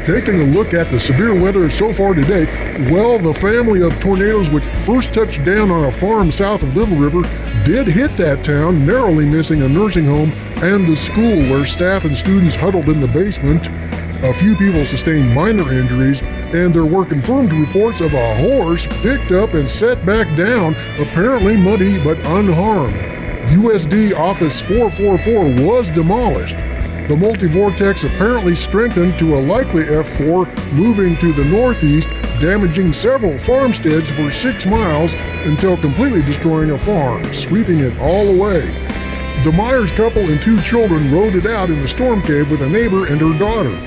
Taking a look at the severe weather so far today, well, the family of tornadoes which first touched down on a farm south of Little River did hit that town, narrowly missing a nursing home and the school where staff and students huddled in the basement. A few people sustained minor injuries, and there were confirmed reports of a horse picked up and set back down, apparently muddy but unharmed. USD Office 444 was demolished. The multivortex apparently strengthened to a likely F4, moving to the northeast, damaging several farmsteads for 6 miles until completely destroying a farm, sweeping it all away. The Myers couple and 2 children rode it out in the storm cave with a neighbor and her daughter.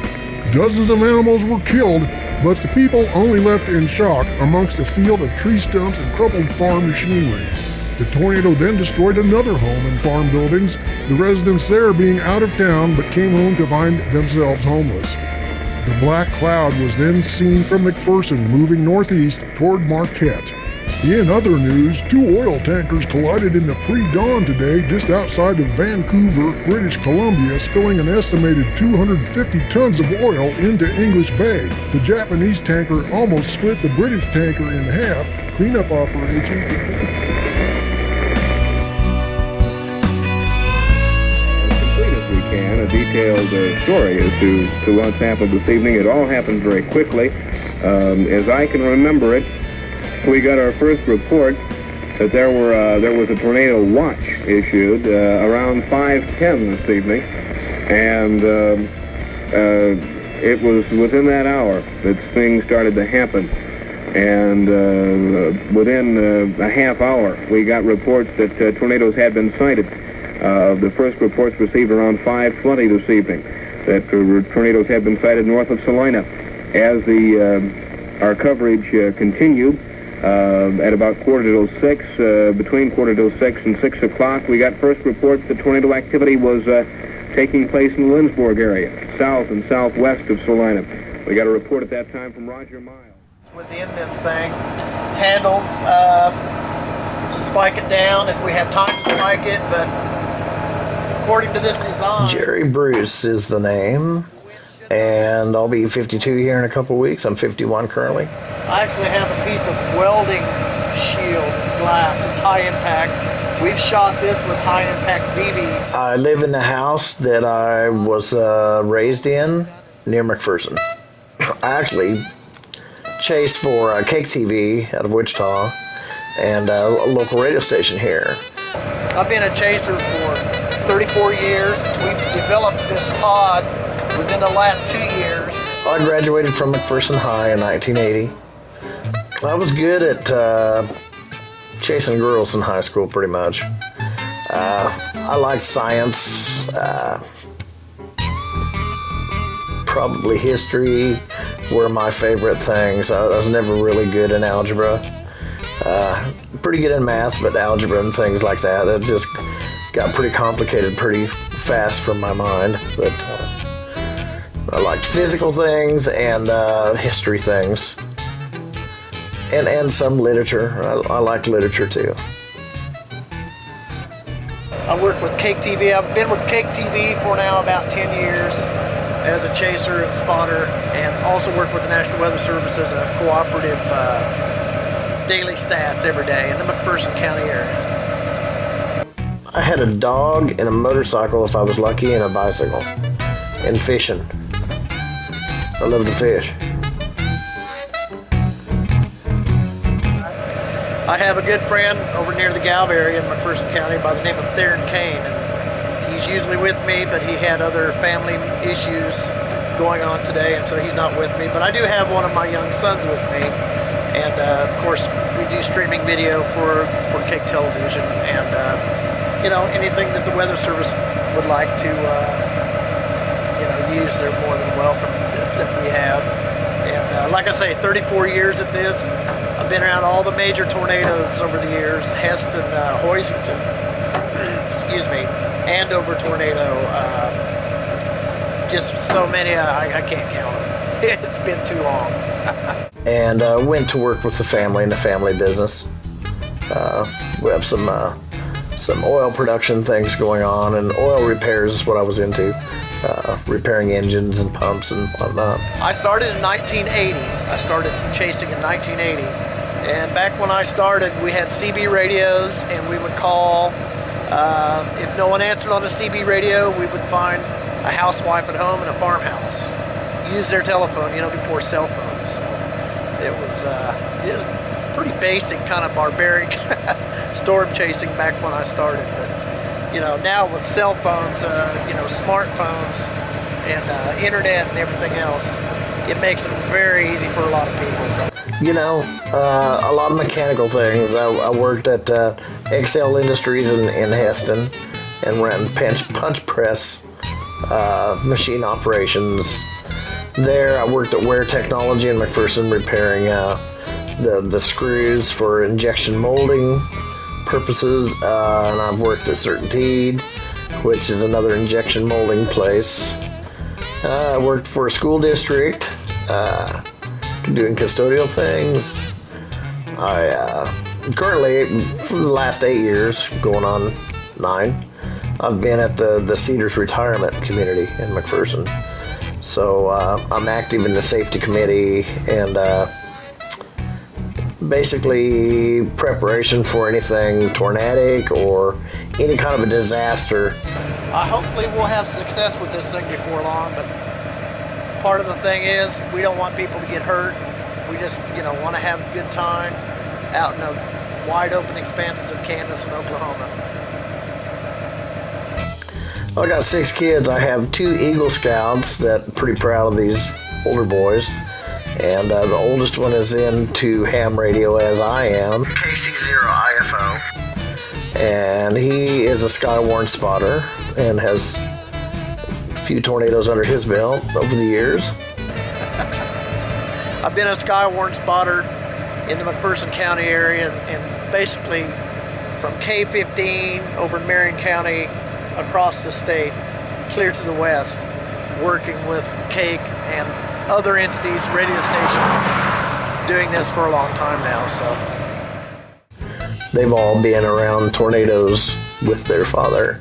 Dozens of animals were killed, but the people only left in shock amongst a field of tree stumps and crumpled farm machinery. The tornado then destroyed another home and farm buildings, the residents there being out of town but came home to find themselves homeless. The black cloud was then seen from McPherson moving northeast toward Marquette. In other news, 2 oil tankers collided in the pre-dawn today just outside of Vancouver, British Columbia, spilling an estimated 250 tons of oil into English Bay. The Japanese tanker almost split the British tanker in half. Cleanup operation. A detailed story as to what's happened this evening. It all happened very quickly. As I can remember it, we got our first report that there was a tornado watch issued around 5:10 this evening, and it was within that hour that things started to happen. And within a half hour, we got reports that tornadoes had been sighted. The first reports received around 5:20 this evening that tornadoes had been sighted north of Salina. As our coverage continued, at about 5:45, between 5:45 and 6 o'clock, we got first reports that tornado activity was taking place in the Lindsborg area, south and southwest of Salina. We got a report at that time from Roger Miles. Within this thing, handles to spike it down if we have time to spike it, but according to this design... Jerry Bruce is the name, and I'll be 52 here in a couple weeks. I'm 51 currently. I actually have a piece of welding shield glass. It's high impact. We've shot this with high impact BBs. I live in the house that I was raised in near McPherson. I actually chased for KTV out of Wichita and a local radio station here. I've been a chaser for 34 years. We've developed this pod within the last 2 years. I graduated from McPherson High in 1980. I was good at chasing girls in high school, pretty much. I liked science, probably history were my favorite things. I was never really good in algebra. Pretty good in math, but algebra and things like that, that just got pretty complicated pretty fast for my mind. But I liked physical things and history things. And some literature. I like literature too. I work with KTV. I've been with KTV for now about 10 years as a chaser and spotter, and also work with the National Weather Service as a cooperative daily stats every day in the McPherson County area. I had a dog and a motorcycle if I was lucky, and a bicycle. And fishing. I love to fish. I have a good friend over near the Galve area in McPherson County by the name of Theron Kane, and he's usually with me, but he had other family issues going on today, and so he's not with me. But I do have one of my young sons with me, and of course we do streaming video for Cake Television, and you know, anything that the Weather Service would like to use, they're more than welcome that we have. And like I say, 34 years at this. I've been around all the major tornadoes over the years, Heston, Hoisington, excuse me, Andover tornado, just so many, I can't count them. It's been too long. And went to work with the family in the family business. We have some oil production things going on, and oil repairs is what I was into. repairing engines and pumps and whatnot. I started in 1980. I started chasing in 1980. And back when I started, we had CB radios, and we would call. If no one answered on a CB radio, we would find a housewife at home in a farmhouse. Use their telephone, before cell phones. So it was pretty basic, kind of barbaric storm chasing back when I started. But now with cell phones, smartphones, and internet and everything else, it makes it very easy for a lot of people. So. A lot of mechanical things. I worked at KSAL Industries in Heston and ran punch press machine operations. There, I worked at Wear Technology in McPherson repairing the screws for injection molding purposes, and I've worked at Certainteed, which is another injection molding place. I worked for a school district, doing custodial things. I currently, for the last 8 years, going on 9, I've been at the Cedars Retirement Community in McPherson. So I'm active in the safety committee and basically preparation for anything tornadic or any kind of a disaster. Hopefully we'll have success with this thing before long, but part of the thing is we don't want people to get hurt. We just, want to have a good time out in the wide open expanses of Kansas and Oklahoma. I got 6 kids. I have 2 Eagle Scouts that I'm pretty proud of these older boys. And the oldest one is into ham radio as I am. KC0 IFO. And he is a Skywarn spotter and has a few tornadoes under his belt over the years. I've been a Skywarn spotter in the McPherson County area and basically from K15 over in Marion County across the state, clear to the west, working with Cake and other entities, radio stations, doing this for a long time now. So they've all been around tornadoes with their father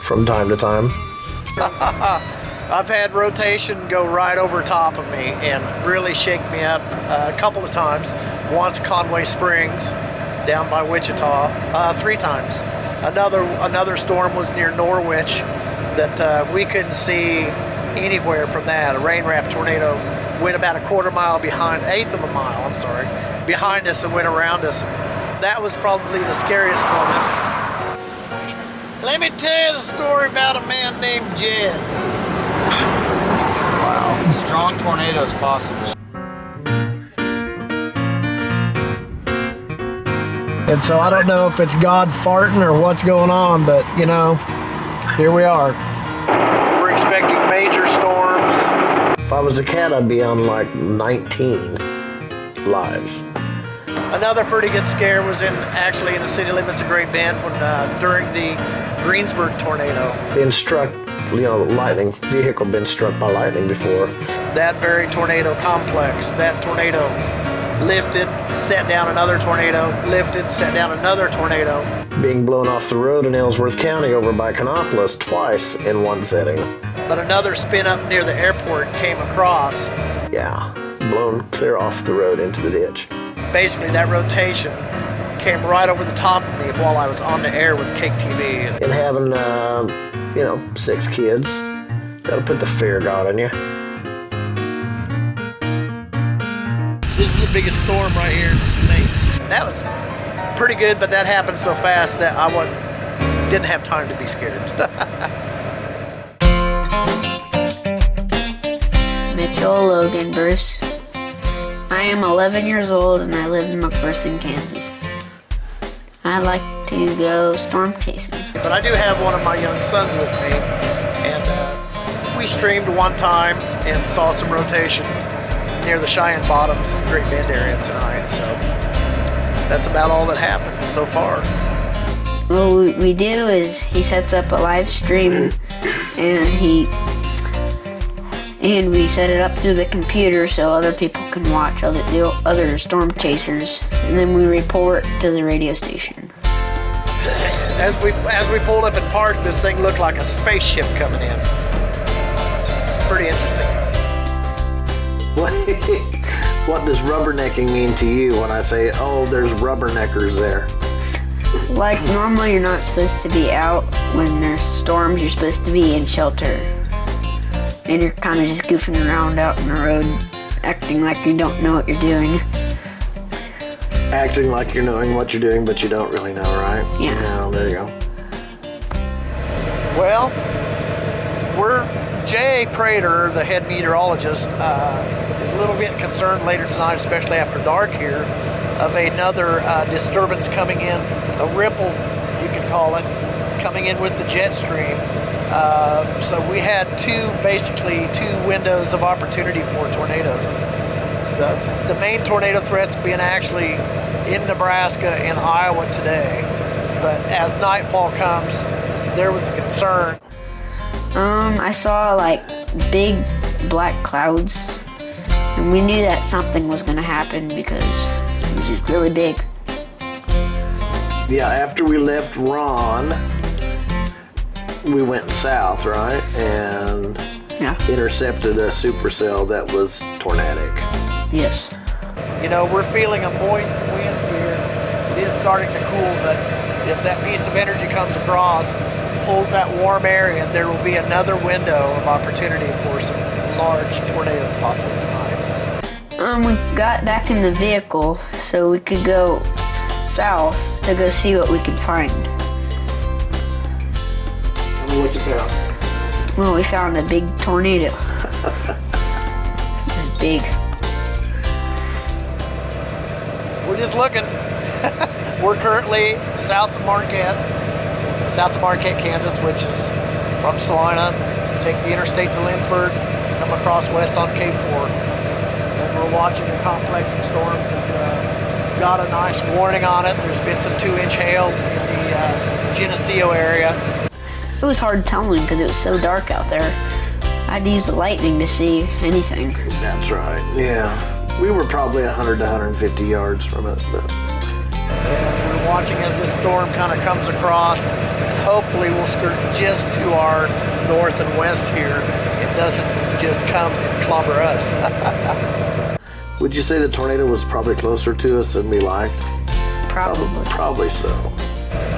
from time to time. I've had rotation go right over top of me and really shake me up a couple of times. Once Conway Springs down by Wichita, 3 times. Another storm was near Norwich that we couldn't see anywhere from that. A rain wrap tornado went about a quarter mile behind, eighth of a mile, behind us and went around us. That was probably the scariest moment. Let me tell you the story about a man named Jed. Wow. Strong tornadoes possible. And so I don't know if it's God farting or what's going on, but here we are. We're expecting major storms. If I was a cat, I'd be on like 19 lives. Another pretty good scare was actually in the city limits of Great Bend when during the Greensburg tornado. Been struck, lightning, vehicle been struck by lightning before. That very tornado complex, that tornado lifted, set down another tornado, lifted, set down another tornado. Being blown off the road in Ellsworth County over by Canopolis twice in one setting. But another spin up near the airport came across. Yeah, blown clear off the road into the ditch. Basically that rotation came right over the top of me while I was on the air with Cake TV. And having, 6 kids, that'll put the fear of God in you. This is the biggest storm right here in the state. That was pretty good, but that happened so fast that I didn't have time to be scared. Mitchell Logan Bruce. I am 11 years old and I live in McPherson, Kansas. I like to go storm chasing. But I do have one of my young sons with me, and we streamed one time and saw some rotation near the Cheyenne Bottoms, Great Bend area tonight, so that's about all that happened so far. What we do is he sets up a live stream and we set it up through the computer so other people can watch, other storm chasers, and then we report to the radio station. As we pulled up and parked, this thing looked like a spaceship coming in. pretty interesting. What does rubbernecking mean to you when I say, oh, there's rubberneckers there? Like, normally you're not supposed to be out when there's storms. You're supposed to be in shelter. And you're kind of just goofing around out in the road, acting like you don't know what you're doing. Acting like you're knowing what you're doing, but you don't really know, right? Yeah. There you go. Well, J.A. Prater, the head meteorologist, is a little bit concerned later tonight, especially after dark here, of another disturbance coming in, a ripple, you could call it, coming in with the jet stream. So we had basically two windows of opportunity for tornadoes. The main tornado threats being actually in Nebraska and Iowa today, but as nightfall comes, there was a concern. I saw like big black clouds, and we knew that something was going to happen because it was just really big. Yeah, after we left Ron, we went south, right? And intercepted a supercell that was tornadic. Yes. You know, we're feeling a moist wind here. It is starting to cool, but if that piece of energy comes across, pulls that warm air in, there will be another window of opportunity for some large tornadoes possible tonight. We got back in the vehicle so we could go south to go see what we could find. What you found? Well, we found a big tornado. It was big. We're just looking. We're currently south of Marquette, Kansas, which is from Salina. Take the interstate to Lindsborg, come across west on K4. And we're watching a complex of storms. It's got a nice warning on it. There's been some 2-inch hail in the Geneseo area. It was hard telling because it was so dark out there. I had to use the lightning to see anything. That's right, yeah. We were probably 100 to 150 yards from it. But. And we're watching as this storm kind of comes across, and hopefully we'll skirt just to our north and west here. It doesn't just come and clobber us. Would you say the tornado was probably closer to us than we liked? Probably. Probably so.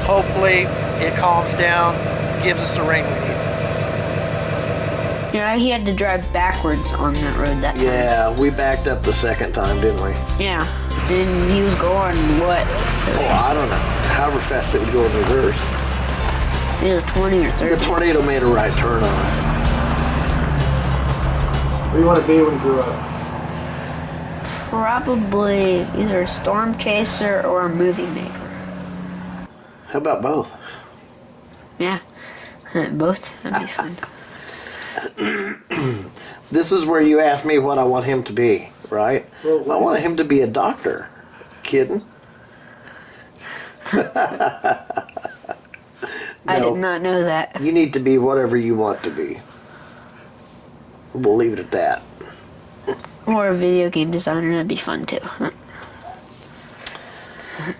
Hopefully it calms down, gives us the rain we need. Yeah, he had to drive backwards on that road that time. Yeah, we backed up the second time, didn't we? Yeah, and he was going, what? Oh, I don't know. However fast it would go in reverse. Either 20 or 30. The tornado made a right turn on us. What do you want to be when you grow up? Probably either a storm chaser or a movie maker. How about both? Yeah, both. That'd be fun. This is where you ask me what I want him to be, right? Well, I want him to be a doctor. Kidding? I did not know that. You need to be whatever you want to be. We'll leave it at that. Or a video game designer, that'd be fun too.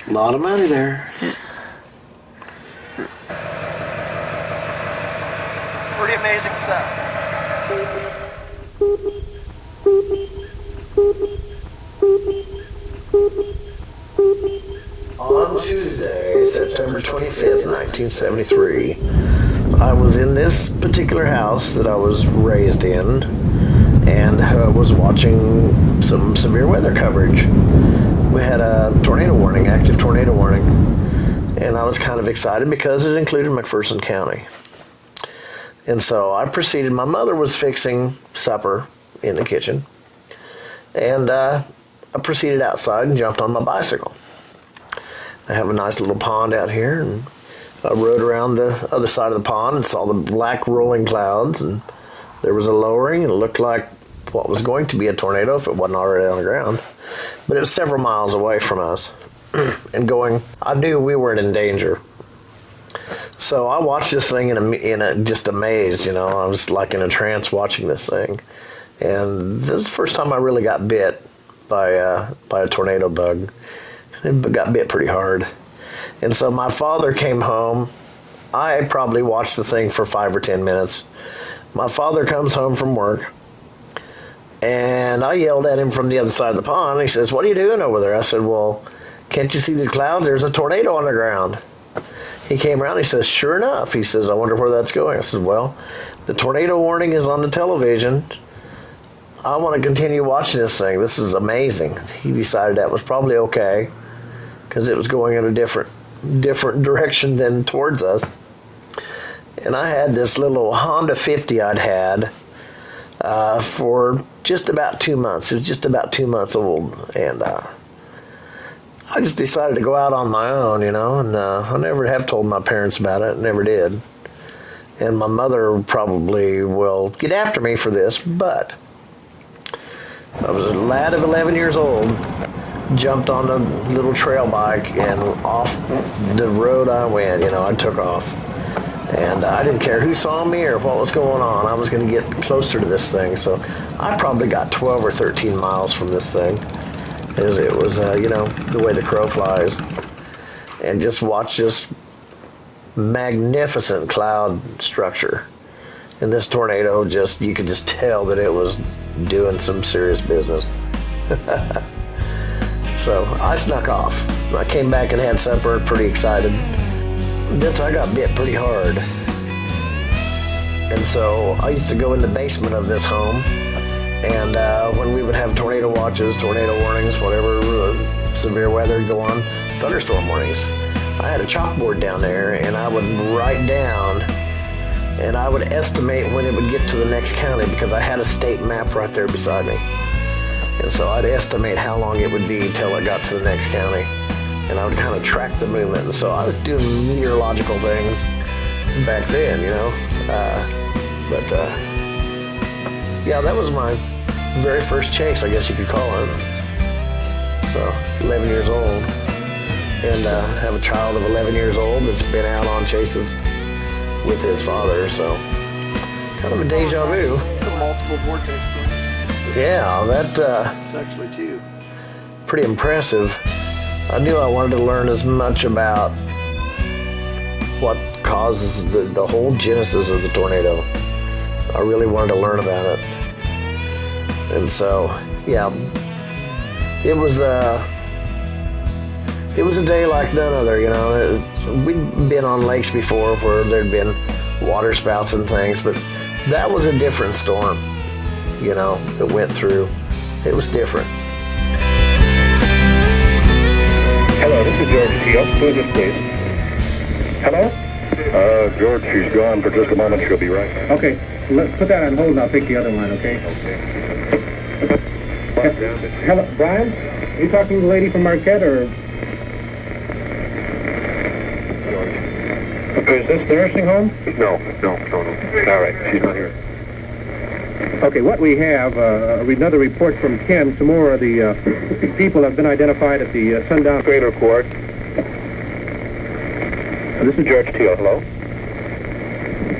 A lot of money there. Pretty amazing stuff. On Tuesday, September 25th, 1973, I was in this particular house that I was raised in and was watching some severe weather coverage. We had a tornado warning, active tornado warning, and I was kind of excited because it included McPherson County. And so I proceeded, my mother was fixing supper in the kitchen, and I proceeded outside and jumped on my bicycle. I have a nice little pond out here, and I rode around the other side of the pond and saw the black rolling clouds, and there was a lowering, and it looked like what was going to be a tornado if it wasn't already on the ground. But it was several miles away from us, and I knew we weren't in danger. So I watched this thing just amazed, you know. I was like in a trance watching this thing. And this is the first time I really got bit by a tornado bug. It got bit pretty hard. And so my father came home. I probably watched the thing for 5 or 10 minutes. my father comes home from work, and I yelled at him from the other side of the pond. He says, "What are you doing over there?" I said, "Well, can't you see the clouds? There's a tornado on the ground." He came around, he says, "Sure enough." He says, "I wonder where that's going." I said, "Well, the tornado warning is on the television. I want to continue watching this thing. This is amazing." He decided that was probably okay because it was going in a different direction than towards us. And I had this little Honda 50 I'd had for just about 2 months. It was just about 2 months old. And I just decided to go out on my own, and I never have told my parents about it. Never did. And my mother probably will get after me for this, but I was a lad of 11 years old, jumped on a little trail bike, and off the road I went. I took off. And I didn't care who saw me or what was going on. I was going to get closer to this thing. So I probably got 12 or 13 miles from this thing. As it was, the way the crow flies. And just watch this magnificent cloud structure. And this tornado you could just tell that it was doing some serious business. So I snuck off. I came back and had supper, pretty excited. Then I got bit pretty hard. And so I used to go in the basement of this home, and when we would have tornado watches, tornado warnings, whatever, severe weather go on, thunderstorm warnings, I had a chalkboard down there, and I would write down, and I would estimate when it would get to the next county, because I had a state map right there beside me. And so I'd estimate how long it would be till it got to the next county. And I would kind of track the movement. And so I was doing meteorological things back then, yeah, that was my very first chase, I guess you could call it. So, 11 years old. And have a child of 11 years old that's been out on chases with his father, so kind of a deja vu. Multiple vortex tornadoes. Yeah, It's actually two. Pretty impressive. I knew I wanted to learn as much about what causes the whole genesis of the tornado. I really wanted to learn about it. And so, yeah, it was a day like none other, We'd been on lakes before where there'd been water spouts and things, but that was a different storm, that went through. It was different. Hello, this is George T. Who is this, please? Hello? George, she's gone for just a moment. She'll be right back. Okay, let's put that on hold and I'll take the other line, okay? Hello, Brian? Are you talking to the lady from Marquette, or? Is this the nursing home? No. All right, she's not here. Okay, what we have, another report from Ken. Some more of the people have been identified at the Sundown Crater Court. This is George Teal. Hello?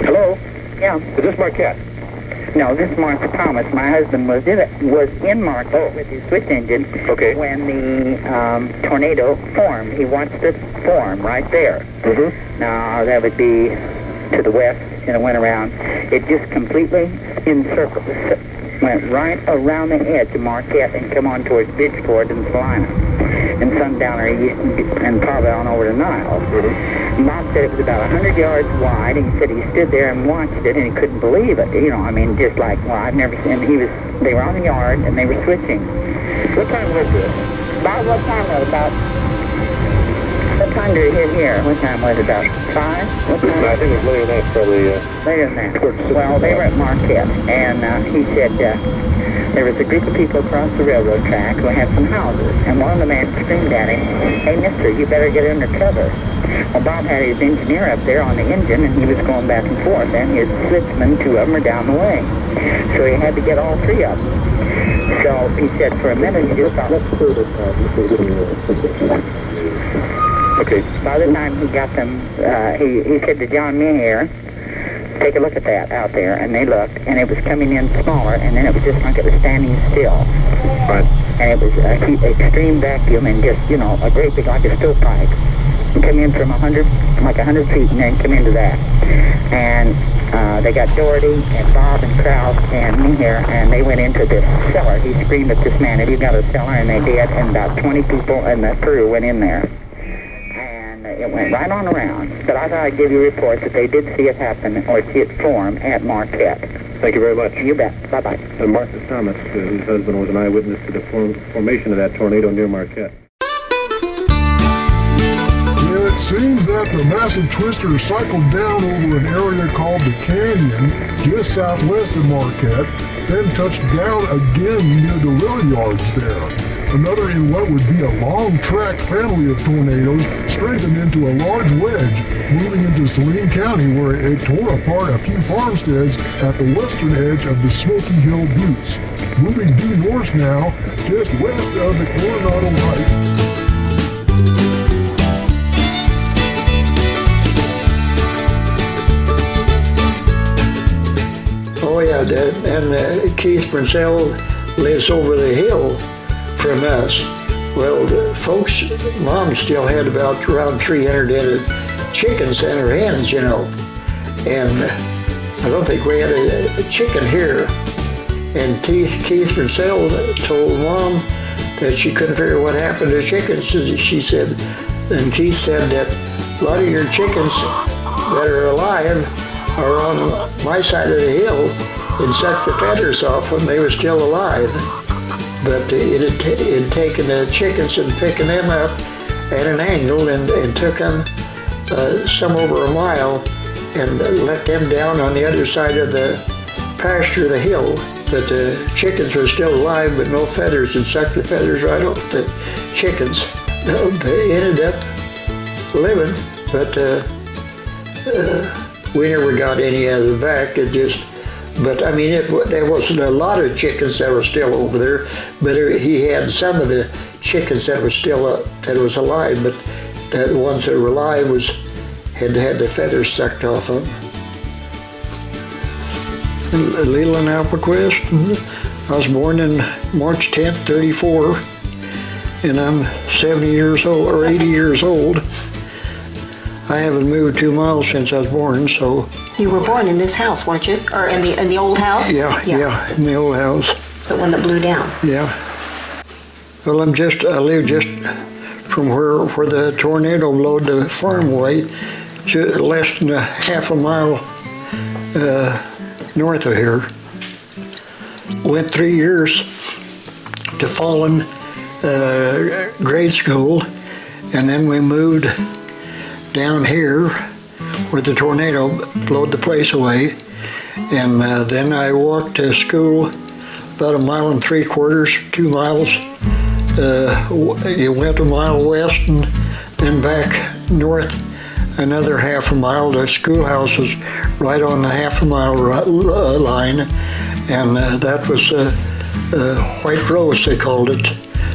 Hello? Yeah. Is this Marquette? No, this is Martha Thomas. My husband was in Marquette with his switch engine when the tornado formed. He watched it form right there. Mm-hmm. Now, that would be to the west, and it went around. It just completely encircled, went right around the edge of Marquette and come on towards Bridgeport and Salina and Sundowner and probably on over to Niles. Mm-hmm. Bob said it was about 100 yards wide, and he said he stood there and watched it, and he couldn't believe it. Just like, well, I've never seen. They were on the yard, and they were switching. What time was it? About what time was it? About what time did it hit here? What time was it? About 5? What time? I think it was later than that, probably. Later than that. Well, they were at Marquette, and he said there was a group of people across the railroad track who had some houses, and one of the men screamed at him, "Hey, mister, you better get under cover." Well, Bob had his engineer up there on the engine, and he was going back and forth, and his switchman, 2 of them, are down the way. So he had to get all 3 of them. So he said for a minute, he just thought, let's do this. Okay. By the time he got them, he said to John Meehan, take a look at that out there, and they looked, and it was coming in smaller, and then it was just like it was standing still. Right. And it was extreme vacuum and just, a great big, like a stovepipe. Come in from 100 feet and then come into that. And They got Doherty and Bob and Kraus and me here, and they went into this cellar. He screamed at this man, "Have you got a cellar?" And they did, and about 20 people and the crew went in there. And it went right on around. But I thought I'd give you a report that they did see it happen, or see it form at Marquette. Thank you very much. You bet. Bye-bye. And Martha Thomas, whose husband was an eyewitness to the formation of that tornado near Marquette. It seems that the massive twister cycled down over an area called the Canyon, just southwest of Marquette, then touched down again near the rail yards there. Another in what would be a long track family of tornadoes strengthened into a large wedge, moving into Saline County, where it tore apart a few farmsteads at the western edge of the Smoky Hill Buttes. Moving due north now, just west of the Coronado Heights. Oh yeah, and Keith Purcell lives over the hill from us. Well, folks, Mom still had about around 300 headed chickens and her hens, you know. And I don't think we had a chicken here. And Keith Purcell told Mom that she couldn't figure what happened to chickens. She said, and Keith said that a lot of your chickens that are alive are on my side of the hill and sucked the feathers off when they were still alive. But it had taken the chickens and picking them up at an angle and took them some over a mile and let them down on the other side of the pasture, the hill. But the chickens were still alive, but no feathers, and sucked the feathers right off the chickens. They ended up living, but we never got any of them back. But I mean, there wasn't a lot of chickens that were still over there, but he had some of the chickens that were still that was alive, but the ones that were alive had the feathers sucked off them. Leland Applequist. I was born in March 10th, 34, and I'm 70 years old, or 80 years old. I haven't moved 2 miles since I was born, so. You were born in this house, weren't you? Or in the old house? Yeah, in the old house. The one that blew down? Yeah. Well, I live just from where the tornado blowed the farm away, less than a half a mile north of here. Went 3 years to Fallen grade school, and then we moved down here where the tornado blowed the place away, and then I walked to school about 1 3/4, 2 miles. You went a mile west and then back north another half a mile. The schoolhouse was right on the half a mile line, and that was White Rose, they called it,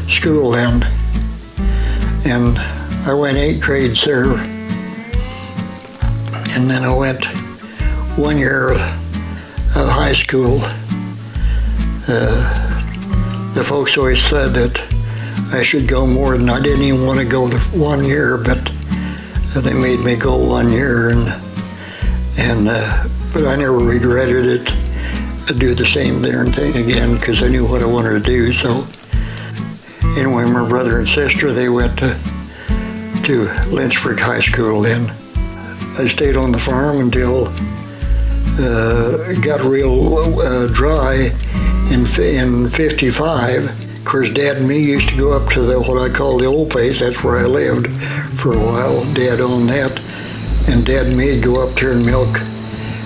school then. And I went 8 grades there. And then I went 1 year of high school. The folks always said that I should go more than I didn't even want to go the 1 year, but they made me go 1 year, but I never regretted it. I'd do the same darn thing again because I knew what I wanted to do. So anyway, my brother and sister, they went to Lynchburg High School then. I stayed on the farm until it got real dry in 55. Of course, Dad and me used to go up to what I call the old place. That's where I lived for a while. Dad owned that. And Dad and me would go up there and milk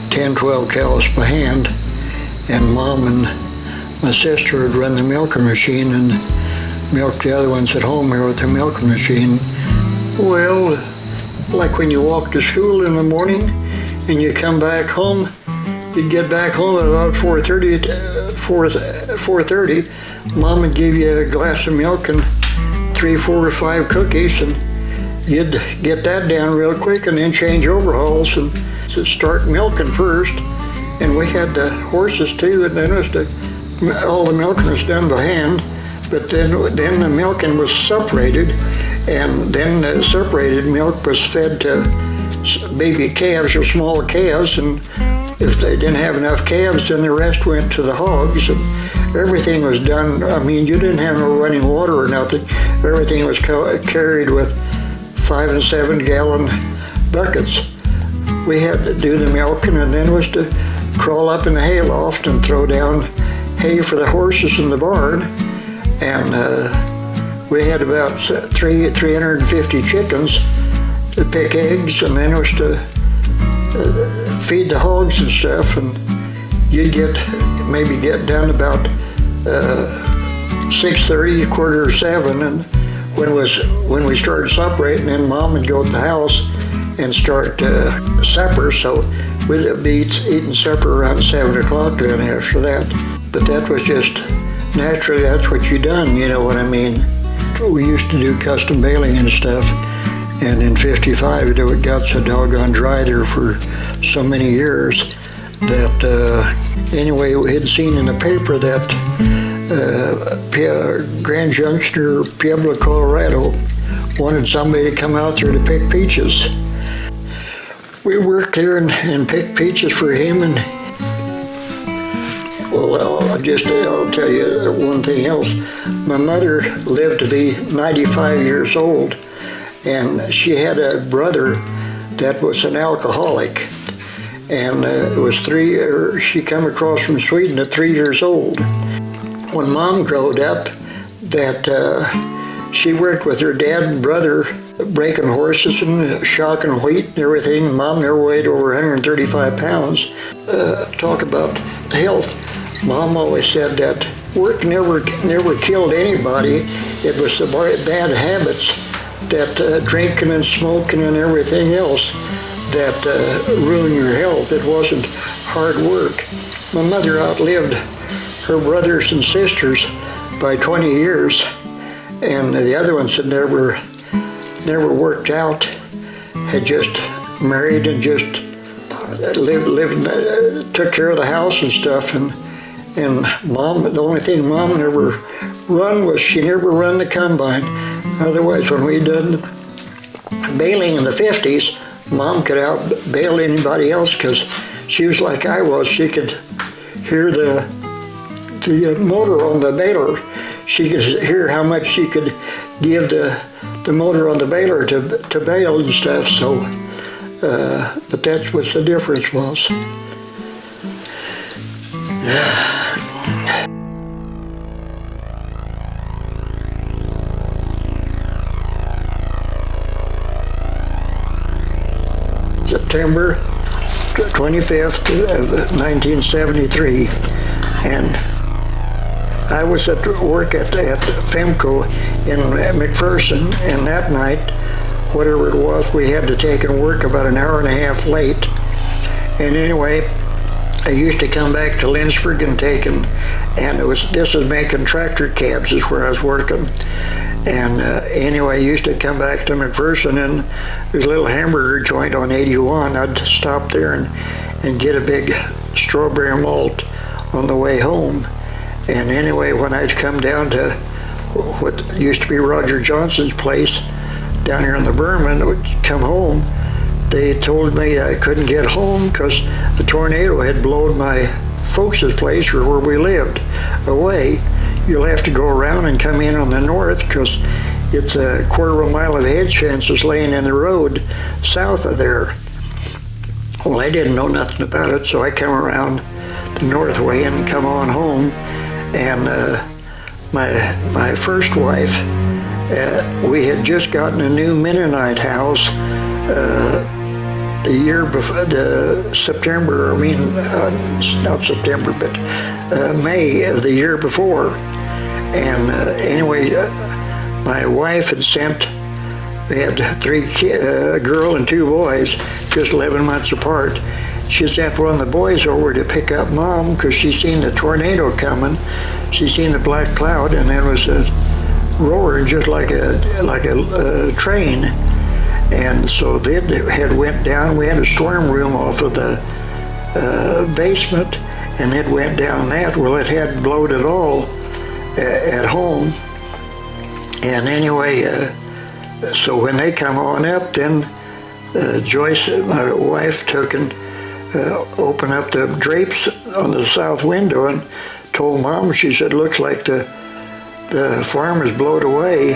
10, 12 cows by hand. And Mom and my sister would run the milking machine and milk the other ones at home here with the milking machine. Well, like when you walk to school in the morning and you come back home, you'd get back home at about 4:30. Mom would give you a glass of milk and 3, 4, or 5 cookies, and you'd get that down real quick and then change overhauls and start milking first. And we had the horses too, and then all the milking was done by hand. But then the milking was separated, and then the separated milk was fed to baby calves or small calves, and If they didn't have enough calves, then the rest went to the hogs, and everything was done. I mean, you didn't have no running water or nothing. Everything was carried with 5 and 7 gallon buckets. We had to do the milking, and then was to crawl up in the hayloft and throw down hay for the horses in the barn. And we had about 350 chickens to pick eggs, and then was to feed the hogs and stuff. And you'd maybe get done about 6:30, 6:45, and when we started separating, then Mom would go to the house and start supper. So we'd be eating supper around 7 o'clock then after that. But that was just naturally, that's what you done, you know what I mean. We used to do custom baling and stuff, and in 55 it got so doggone dry there for so many years that anyway, we had seen in the paper that Grand Junction or Pueblo, Colorado wanted somebody to come out there to pick peaches. We worked there and picked peaches for him, and well, I'll tell you one thing else. My mother lived to be 95 years old, and she had a brother that was an alcoholic, and it was she come across from Sweden at 3 years old. When Mom growed up, that she worked with her dad and brother breaking horses and shocking wheat and everything. Mom never weighed over 135 pounds. Talk about health. Mom always said that work never killed anybody. It was the bad habits, that drinking and smoking and everything else, that ruin your health. It wasn't hard work. My mother outlived her brothers and sisters by 20 years, and the other ones had never worked out, had just married and just lived, took care of the house and stuff. And Mom, the only thing Mom never run was she never run the combine. Otherwise, when we done baling in the 50s, Mom could out bale anybody else because she was like I was. She could hear the motor on the baler. She could hear how much she could give the motor on the baler to bale and stuff. So, but that's what the difference was. September 25th of 1973, and I was at work at Femco in McPherson, and that night, whatever it was, we had to take and work about an hour and a half late. And anyway, I used to come back to Lynchburg and this was making tractor cabs is where I was working. And anyway, I used to come back to McPherson, and there's a little hamburger joint on 81. I'd stop there and get a big strawberry malt on the way home. And anyway, when I'd come down to what used to be Roger Johnson's place down here in the Berman, would come home, they told me I couldn't get home because the tornado had blown my folks' place, or where we lived, away. You'll have to go around and come in on the north because it's a quarter of a mile of hedge fences laying in the road south of there. Well, I didn't know nothing about it, so I come around the north way and come on home. And my first wife, we had just gotten a new Mennonite house the year before, not September, but May of the year before. And anyway, my wife had sent, we had 3 kids, a girl and 2 boys, just 11 months apart. She sent one of the boys over to pick up Mom because she seen the tornado coming. She seen the black cloud, and it was roaring just like a train. And so they had went down. We had a storm room off of the basement, and it went down that. Well, it hadn't blowed at all at home. And anyway, so when they come on up, then Joyce, my wife, took and opened up the drapes on the south window and told Mom, she said, looks like the farm is blowed away.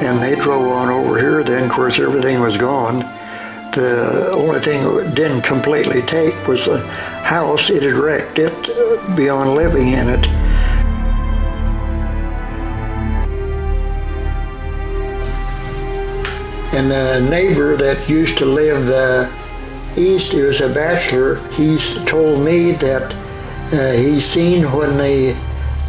And they drove on over here. Then, of course, everything was gone. The only thing it didn't completely take was the house. It had wrecked it beyond living in it. And the neighbor that used to live east, he was a bachelor, he's told me that he's seen when the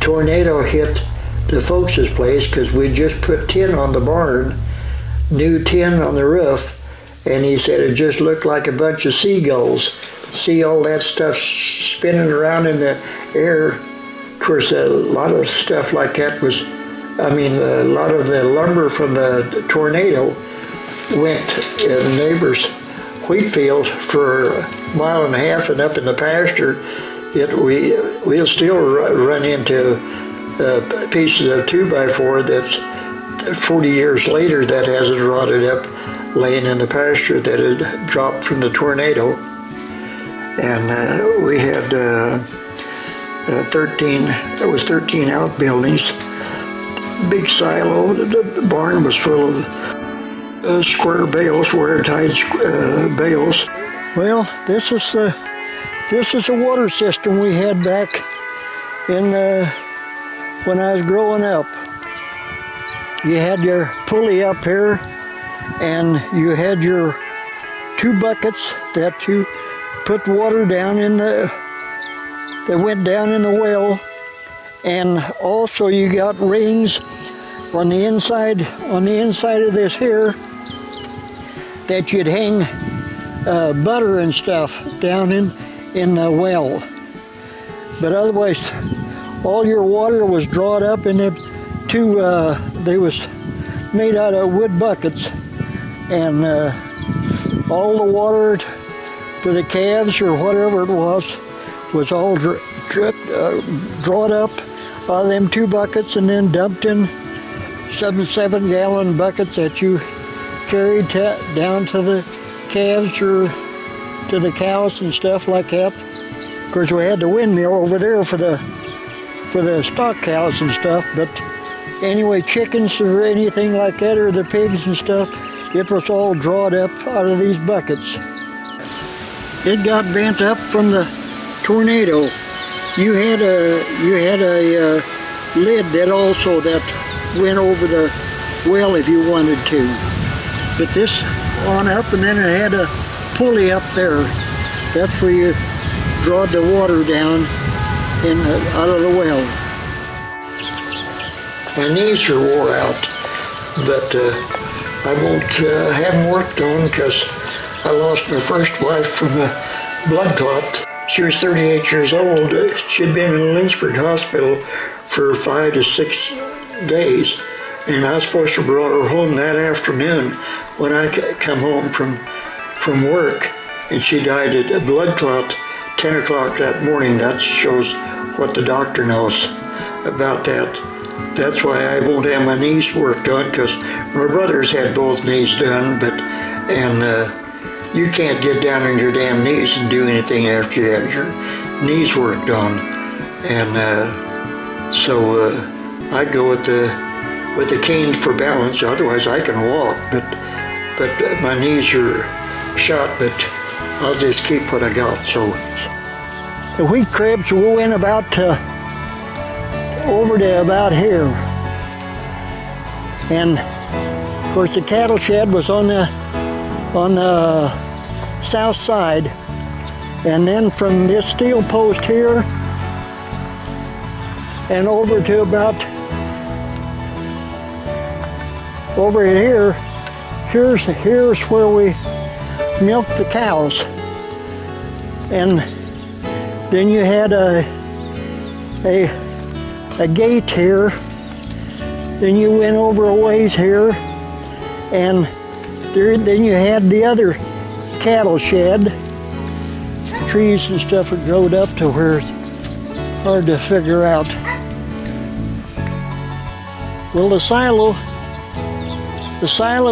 tornado hit the folks' place, because we just put tin on the barn, new tin on the roof, and he said it just looked like a bunch of seagulls. See all that stuff spinning around in the air. Of course, a lot of stuff like that was, a lot of the lumber from the tornado went in the neighbor's wheat field for a mile and a half, and up in the pasture, we'll still run into pieces of 2x4 that's 40 years later that hasn't rotted up, laying in the pasture that had dropped from the tornado. And we had 13 outbuildings, big silo. The barn was full of square bales, wire-tied bales. Well, this is a water system we had back in when I was growing up. You had your pulley up here, and you had your 2 buckets that you put water down in that went down in the well, and also you got rings on the inside of this here that you'd hang butter and stuff down in the well. But otherwise, all your water was drawn up in it. They was made out of wood buckets, and all the water for the calves or whatever it was all drawn up out of them 2 buckets, and then dumped in 7-gallon buckets that you carried down to the calves or to the cows and stuff like that. Of course, we had the windmill over there for the stock cows and stuff, but anyway, chickens or anything like that, or the pigs and stuff, it was all drawn up out of these buckets. It got bent up from the tornado. You had a lid that went over the well if you wanted to. But this on up, and then it had a pulley up there. That's where you drawed the water down out of the well. My knees are wore out, but I won't have them worked on because I lost my first wife from a blood clot. She was 38 years old. She'd been in Lynchburg Hospital for 5 to 6 days, and I was supposed to bring her home that afternoon when I come home from work, and she died at a blood clot 10 o'clock that morning. That shows what the doctor knows about that. That's why I won't have my knees worked on, because my brothers had both knees done, you can't get down on your damn knees and do anything after you have your knees worked on. And so I go with the cane for balance. Otherwise I can walk, but my knees are shot, but I'll just keep what I got. So the wheat cribs will go in about over to about here. And of course the cattle shed was on the south side, and then from this steel post here and over to about over here, here's where we milk the cows. And then you had a gate here. Then you went over a ways here, and then you had the other cattle shed. Trees and stuff had grown up to where it's hard to figure out. Well, the silo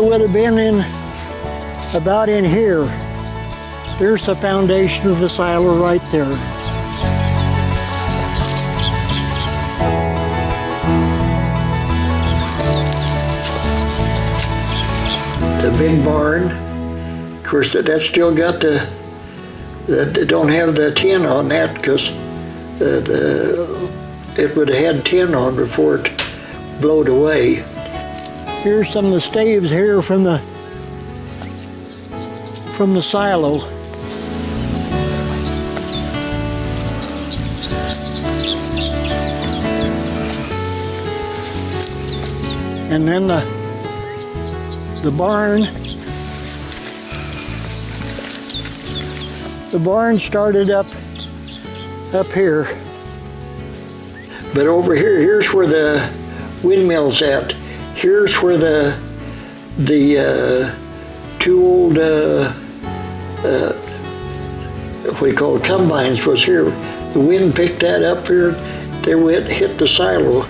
would have been about in here. There's the foundation of the silo right there. The big barn, of course, that's still got they don't have the tin on that because it would have had tin on before it blowed away. Here's some of the staves here from the silo. And then the barn. The barn started up here. But over here, here's where the windmill's at. Here's where the two old what do you call it, combines was here. The wind picked that up here. They hit the silo.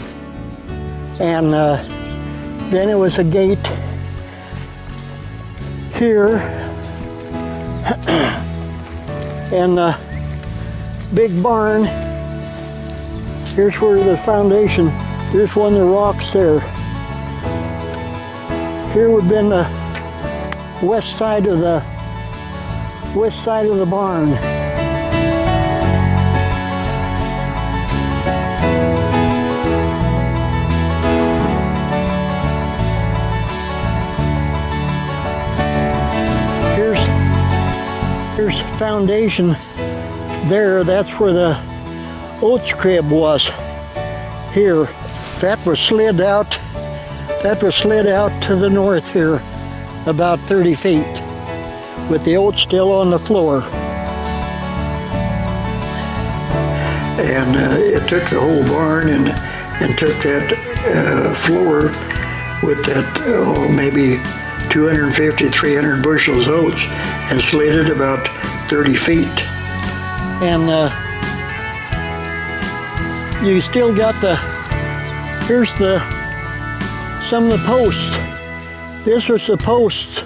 And then it was a gate here. And the big barn, here's where the foundation, here's one of the rocks there. Here would have been the west side of the barn. Here's foundation there. That's where the oats crib was. Here, that was slid out. That was slid out to the north here, about 30 feet, with the oats still on the floor. And it took the whole barn and took that floor with that maybe 250, 300 bushels oats and slid it about 30 feet. And you still got here's some of the posts. This was the posts.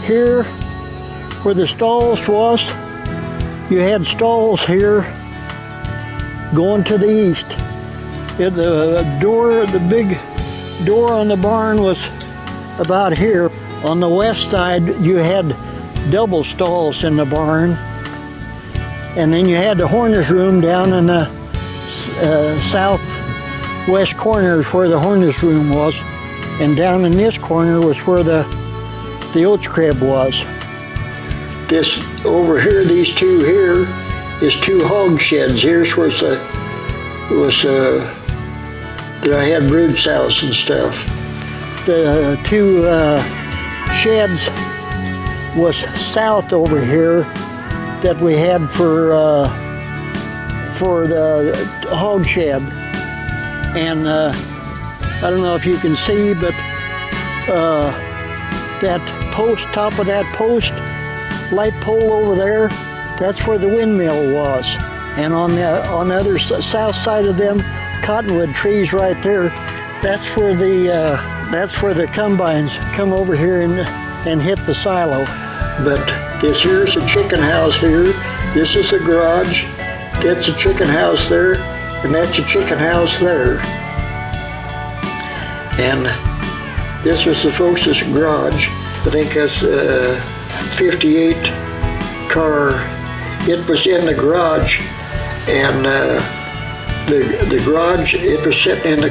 Here, where the stalls was, you had stalls here going to the east. The big door on the barn was about here. On the west side, you had double stalls in the barn. And then you had the horner's room down in the southwest corner where the horner's room was. And down in this corner was where the oats crib was. This over here, these two here, is two hog sheds. Here's where that I had brood sows and stuff. The two sheds was south over here that we had for the hog shed. And I don't know if you can see, but that post, top of that post, light pole over there, that's where the windmill was. And on the other south side of them cottonwood trees right there, that's where the combines come over here and hit the silo. But this here's a chicken house here. This is a garage. That's a chicken house there, and that's a chicken house there. And this was the folks' garage. I think that's a 58 car. It was in the garage, and the garage, it was sitting in the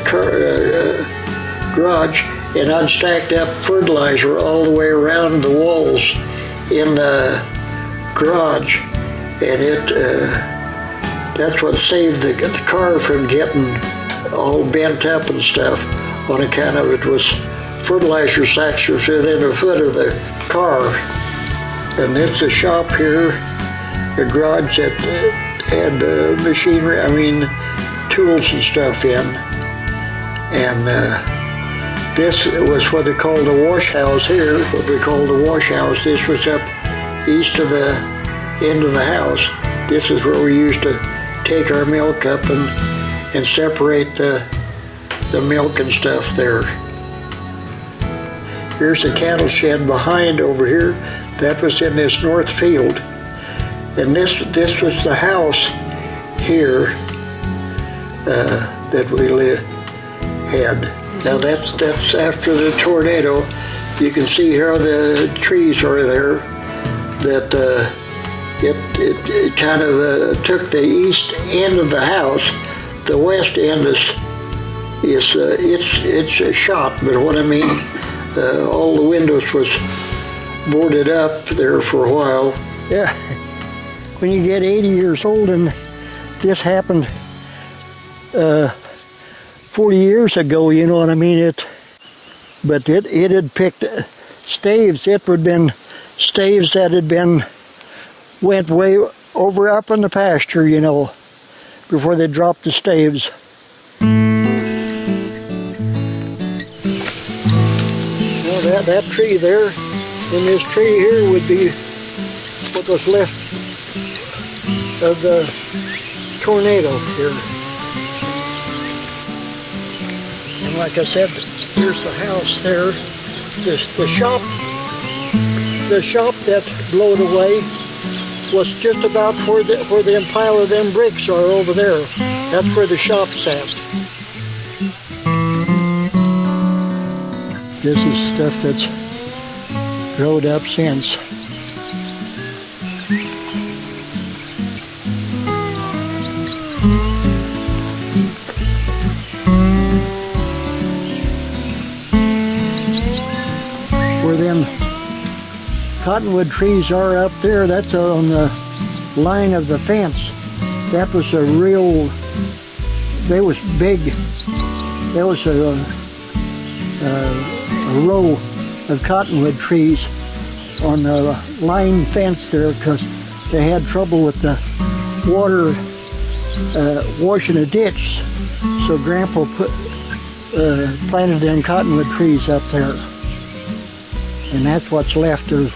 garage, and I'd stacked up fertilizer all the way around the walls in the garage, and that's what saved the car from getting all bent up and stuff on account of it was fertilizer sacks was within a foot of the car. And it's a shop here, a garage that had machinery, tools and stuff in. And this was what they called the wash house here, what we call the wash house. This was up east of the end of the house. This is where we used to take our milk up and separate the milk and stuff there. Here's the cattle shed behind over here. That was in this north field. And this was the house here that we had. Now that's after the tornado. You can see how the trees are there. That it kind of took the east end of the house. The west end it's a shot, but what I mean, all the windows was boarded up there for a while. Yeah, when you get 80 years old and this happened 40 years ago, you know what I mean? But it had picked staves. It would have been staves that went way over up in the pasture, you know, before they dropped the staves. Well, that tree there, and this tree here would be what was left of the tornado here. And like I said, here's the house there. The shop that blowed away was just about where the pile of them bricks are over there. That's where the shop's at. This is stuff that's growed up since. Where them cottonwood trees are up there, that's on the line of the fence. That was a real, they was big. There was a row of cottonwood trees on the line fence there because they had trouble with the water washing a ditch. So Grandpa planted them cottonwood trees up there. And that's what's left of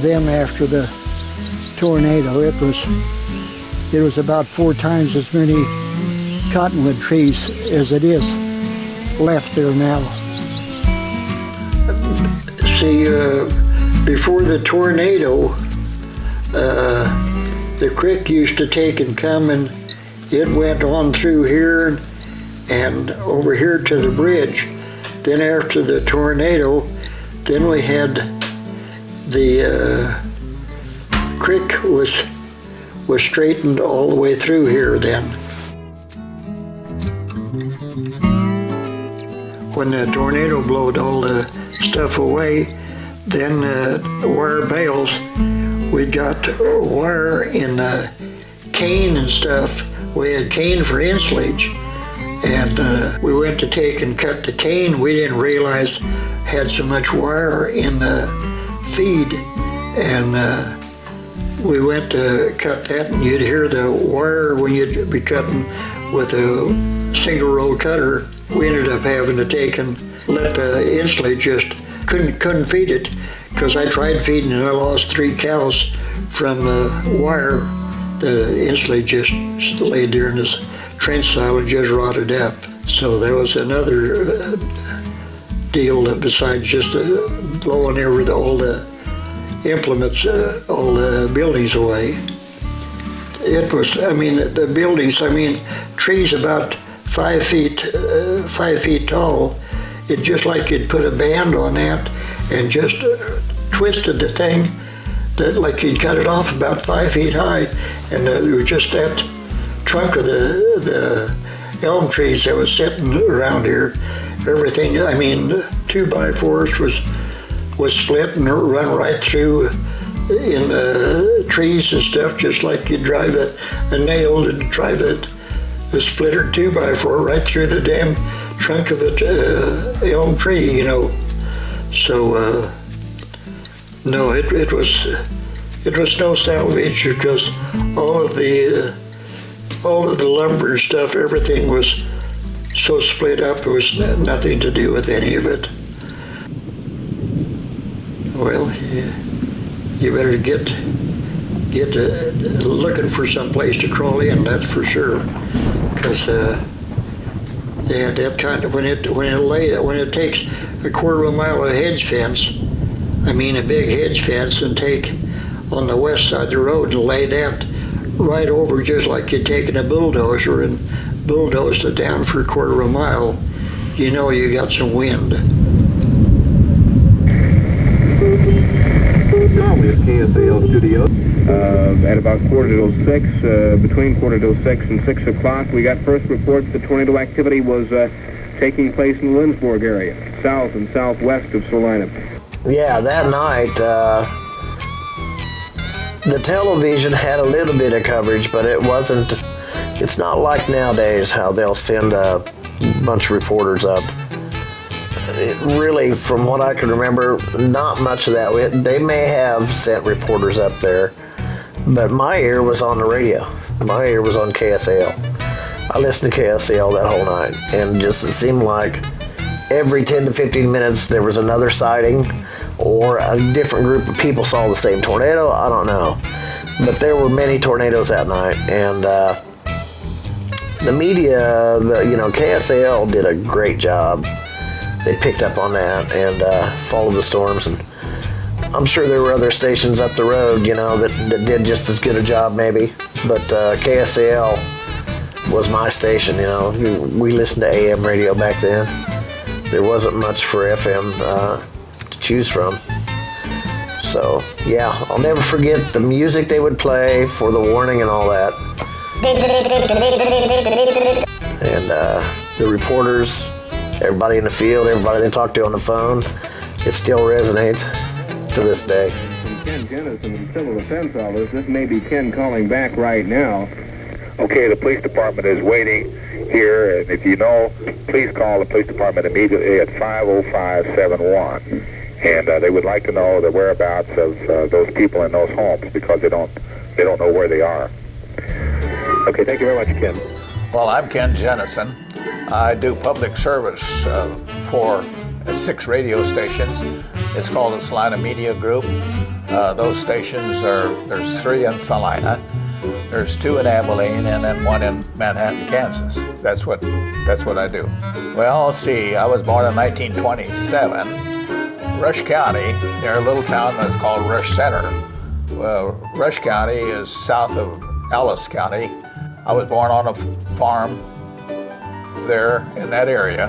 them after the tornado. It was about 4 times as many cottonwood trees as it is left there now. See, before the tornado, the creek used to take and come, and it went on through here and over here to the bridge. Then after the tornado, then we had the creek was straightened all the way through here then. When the tornado blowed all the stuff away, then wire bales, we got wire in cane and stuff. We had cane for insulage, and we went to take and cut the cane. We didn't realize had so much wire in the feed, and we went to cut that, and you'd hear the wire when you'd be cutting with a single roll cutter. We ended up having to take and let the insulage just couldn't feed it, because I tried feeding and I lost 3 cows from the wire. The insulage just laid there in this trench soil and just rotted up. So there was another deal that besides just blowing all the implements, all the buildings away. It was, the buildings, trees about 5 feet tall. It just like you'd put a band on that and just twisted the thing that like you'd cut it off about 5 feet high, and it was just that trunk of the elm trees that was sitting around here. Everything, 2x4s was split and run right through in trees and stuff, just like you'd drive a nail to drive a splintered 2x4 right through the damn trunk of the elm tree, you know. So no, it was no salvage, because all of the lumber and stuff, everything was so split up. It was nothing to do with any of it. Well, you better get looking for some place to crawl in, that's for sure, because they had that kind of when it takes a quarter of a mile of hedge fence, a big hedge fence, and take on the west side of the road and lay that right over just like you're taking a bulldozer and bulldoze it down for a quarter of a mile. You know you got some wind. With KSAL Studios. At about 5:45, between 5:45 and 6 o'clock, we got first reports that tornado activity was taking place in the Lindsborg area, south and southwest of Salina. Yeah, that night, the television had a little bit of coverage, but it's not like nowadays how they'll send a bunch of reporters up. It really, from what I can remember, not much of that. They may have sent reporters up there, but my ear was on the radio. My ear was on KSAL. I listened to KSAL that whole night, and just it seemed like every 10 to 15 minutes there was another sighting, or a different group of people saw the same tornado. I don't know, but there were many tornadoes that night, and the media, KSAL did a great job. They picked up on that and followed the storms, and I'm sure there were other stations up the road, that did just as good a job maybe, but KSAL was my station. We listened to AM radio back then. There wasn't much for FM to choose from. So yeah, I'll never forget the music they would play for the warning and all that. And the reporters, everybody in the field, everybody they talked to on the phone, it still resonates to this day. Ken Jennison in Civil Defense Office. This may be Ken calling back right now. Okay, the police department is waiting here, and if you know, please call the police department immediately at 50571. And they would like to know the whereabouts of those people in those homes because they don't know where they are. Okay, thank you very much, Ken. Well, I'm Ken Jennison. I do public service for 6 radio stations. It's called the Salina Media Group. Those stations there's 3 in Salina, there's 2 in Abilene, and then 1 in Manhattan, Kansas. That's what I do. Well, let's see, I was born in 1927. Rush County, near a little town that's called Rush Center. Rush County is south of Ellis County. I was born on a farm there in that area,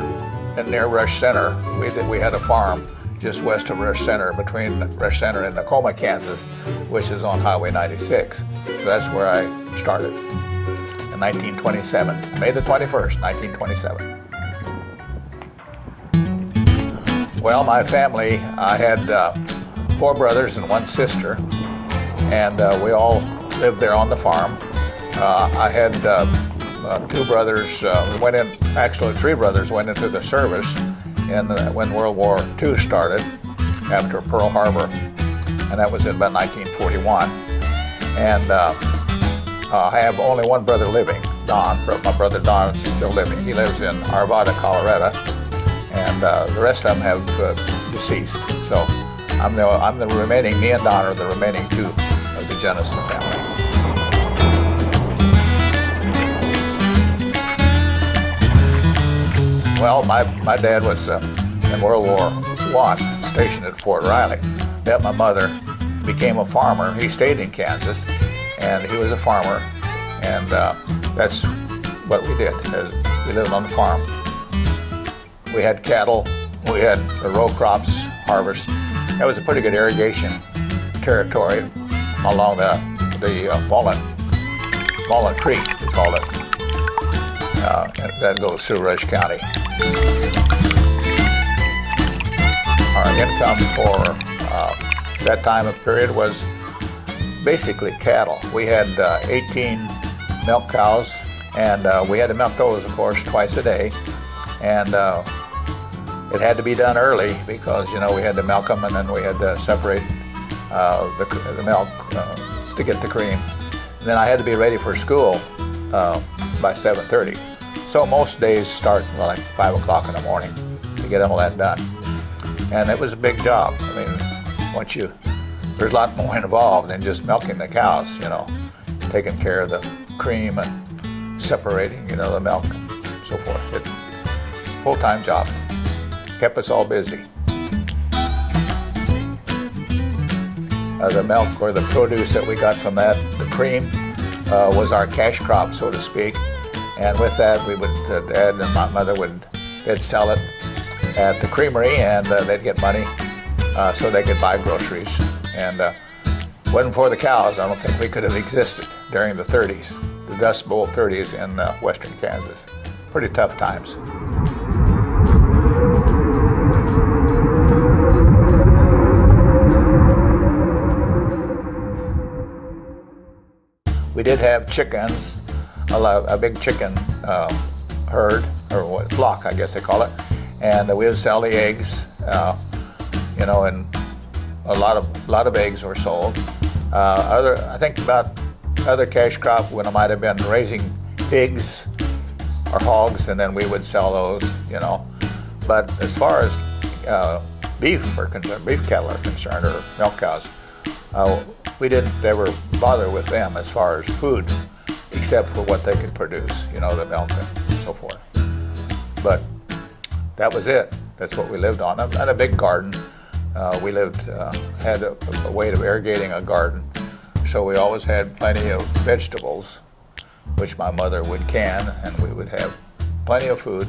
and near Rush Center. We had a farm just west of Rush Center, between Rush Center and Tacoma, Kansas, which is on Highway 96. So that's where I started in 1927, May the 21st, 1927. Well, my family, I had 4 brothers and 1 sister, and we all lived there on the farm. I had 2 brothers, actually 3 brothers went into the service when World War II started after Pearl Harbor, and that was in about 1941. And I have only 1 brother living, Don. My brother Don is still living. He lives in Arvada, Colorado, and the rest of them have deceased. So I'm the remaining, me and Don are the remaining 2 of the Jennison family. Well, my dad was in World War I, stationed at Fort Riley. Met my mother, became a farmer. He stayed in Kansas, and he was a farmer, and that's what we did. We lived on the farm. We had cattle, we had the row crops harvest. That was a pretty good irrigation territory along the Mullen Creek, we called it. That goes through Rush County. Our income for that time of period was basically cattle. We had 18 milk cows, and we had to milk those, of course, twice a day. And it had to be done early because, we had to milk them, and then we had to separate the milk to get the cream. And then I had to be ready for school by 7:30. So most days start like 5 o'clock in the morning to get all that done. And it was a big job. I mean, there's a lot more involved than just milking the cows, taking care of the cream and separating, the milk and so forth. It's a full-time job. Kept us all busy. The milk or the produce that we got from that, the cream, was our cash crop, so to speak. And with that, we would, Dad and my mother they'd sell it at the creamery, and they'd get money so they could buy groceries. And wasn't for the cows, I don't think we could have existed during the 30s, the Dust Bowl 30s in western Kansas. Pretty tough times. We did have chickens, a big chicken herd, or flock, I guess they call it, and we would sell the eggs, and a lot of eggs were sold. I think about other cash crop when I might have been raising pigs or hogs, and then we would sell those, But as far as beef cattle are concerned, or milk cows, we didn't ever bother with them as far as food, except for what they could produce, the milk and so forth. But that was it. That's what we lived on. I had a big garden. We had a way of irrigating a garden, so we always had plenty of vegetables, which my mother would can, and we would have plenty of food.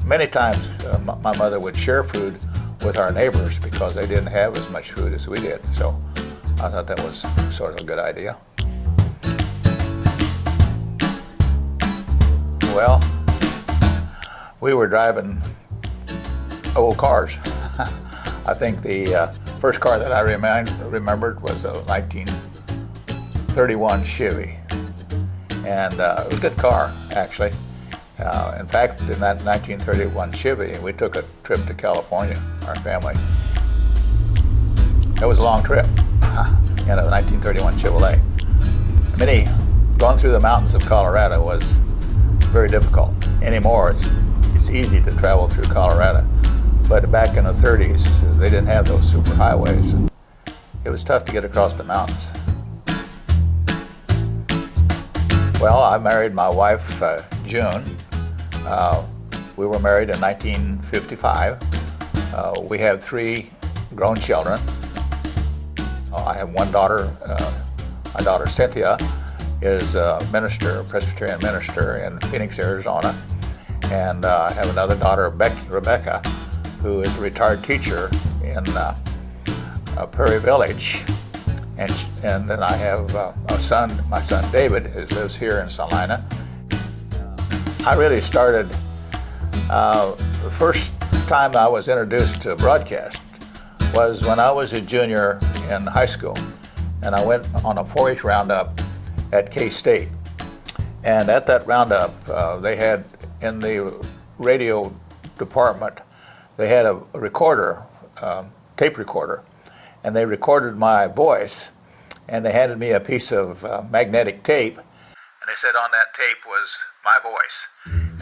Many times my mother would share food with our neighbors because they didn't have as much food as we did. So I thought that was sort of a good idea. Well, we were driving old cars. I think the first car that I remembered was a 1931 Chevy. And it was a good car, actually. In fact, in that 1931 Chevy, we took a trip to California, our family. It was a long trip in a 1931 Chevrolet. Going through the mountains of Colorado was very difficult. Anymore, it's easy to travel through Colorado. But back in the 30s, they didn't have those super highways. It was tough to get across the mountains. Well, I married my wife, June. We were married in 1955. We have 3 grown children. I have one daughter. My daughter, Cynthia, is a Presbyterian minister in Phoenix, Arizona. And I have another daughter, Rebecca, who is a retired teacher in Prairie Village. And then I have my son David, who lives here in Salina. I really started, the first time I was introduced to broadcast was when I was a junior in high school, and I went on a 4-H roundup at K-State. And at that roundup, they had, in the radio department, they had a recorder, tape recorder, and they recorded my voice, and they handed me a piece of magnetic tape, and they said on that tape was my voice.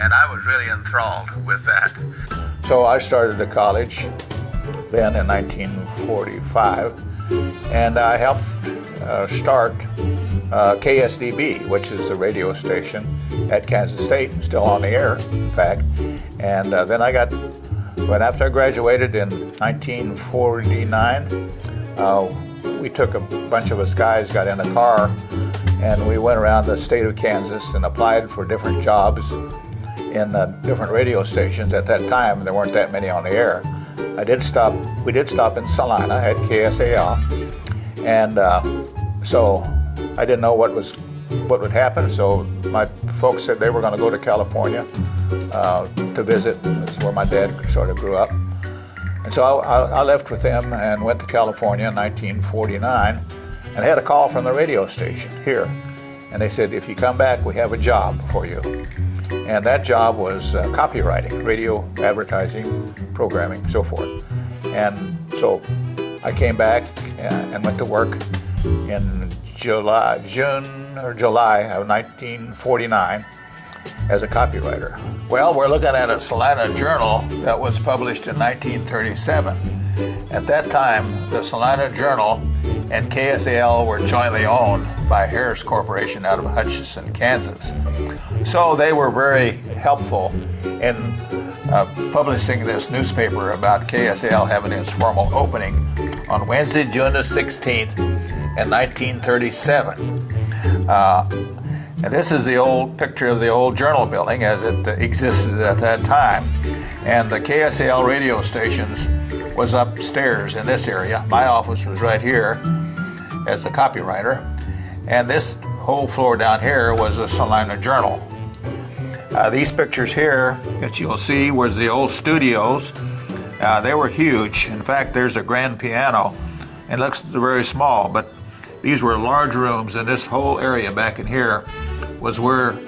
And I was really enthralled with that. So I started to college then in 1945, and I helped start KSDB, which is a radio station at Kansas State, still on the air, in fact. And then right after I graduated in 1949, we took a bunch of us guys, got in a car, and we went around the state of Kansas and applied for different jobs in different radio stations. At that time, there weren't that many on the air. We did stop in Salina at KSAL, and so I didn't know what would happen. So my folks said they were going to go to California to visit. That's where my dad sort of grew up. And so I left with them and went to California in 1949, and I had a call from the radio station here. And they said, if you come back, we have a job for you. And that job was copywriting, radio advertising, programming, so forth. And so I came back and went to work in July of 1949 as a copywriter. Well, we're looking at a Salina Journal that was published in 1937. At that time, the Salina Journal and KSAL were jointly owned by Harris Corporation out of Hutchinson, Kansas. So they were very helpful in publishing this newspaper about KSAL having its formal opening on Wednesday, June the 16th, in 1937. And this is the old picture of the old Journal building as it existed at that time. And the KSAL radio stations was upstairs in this area. My office was right here as the copywriter. And this whole floor down here was the Salina Journal. These pictures here that you'll see was the old studios. They were huge. In fact, there's a grand piano. It looks very small, but these were large rooms, and this whole area back in here was where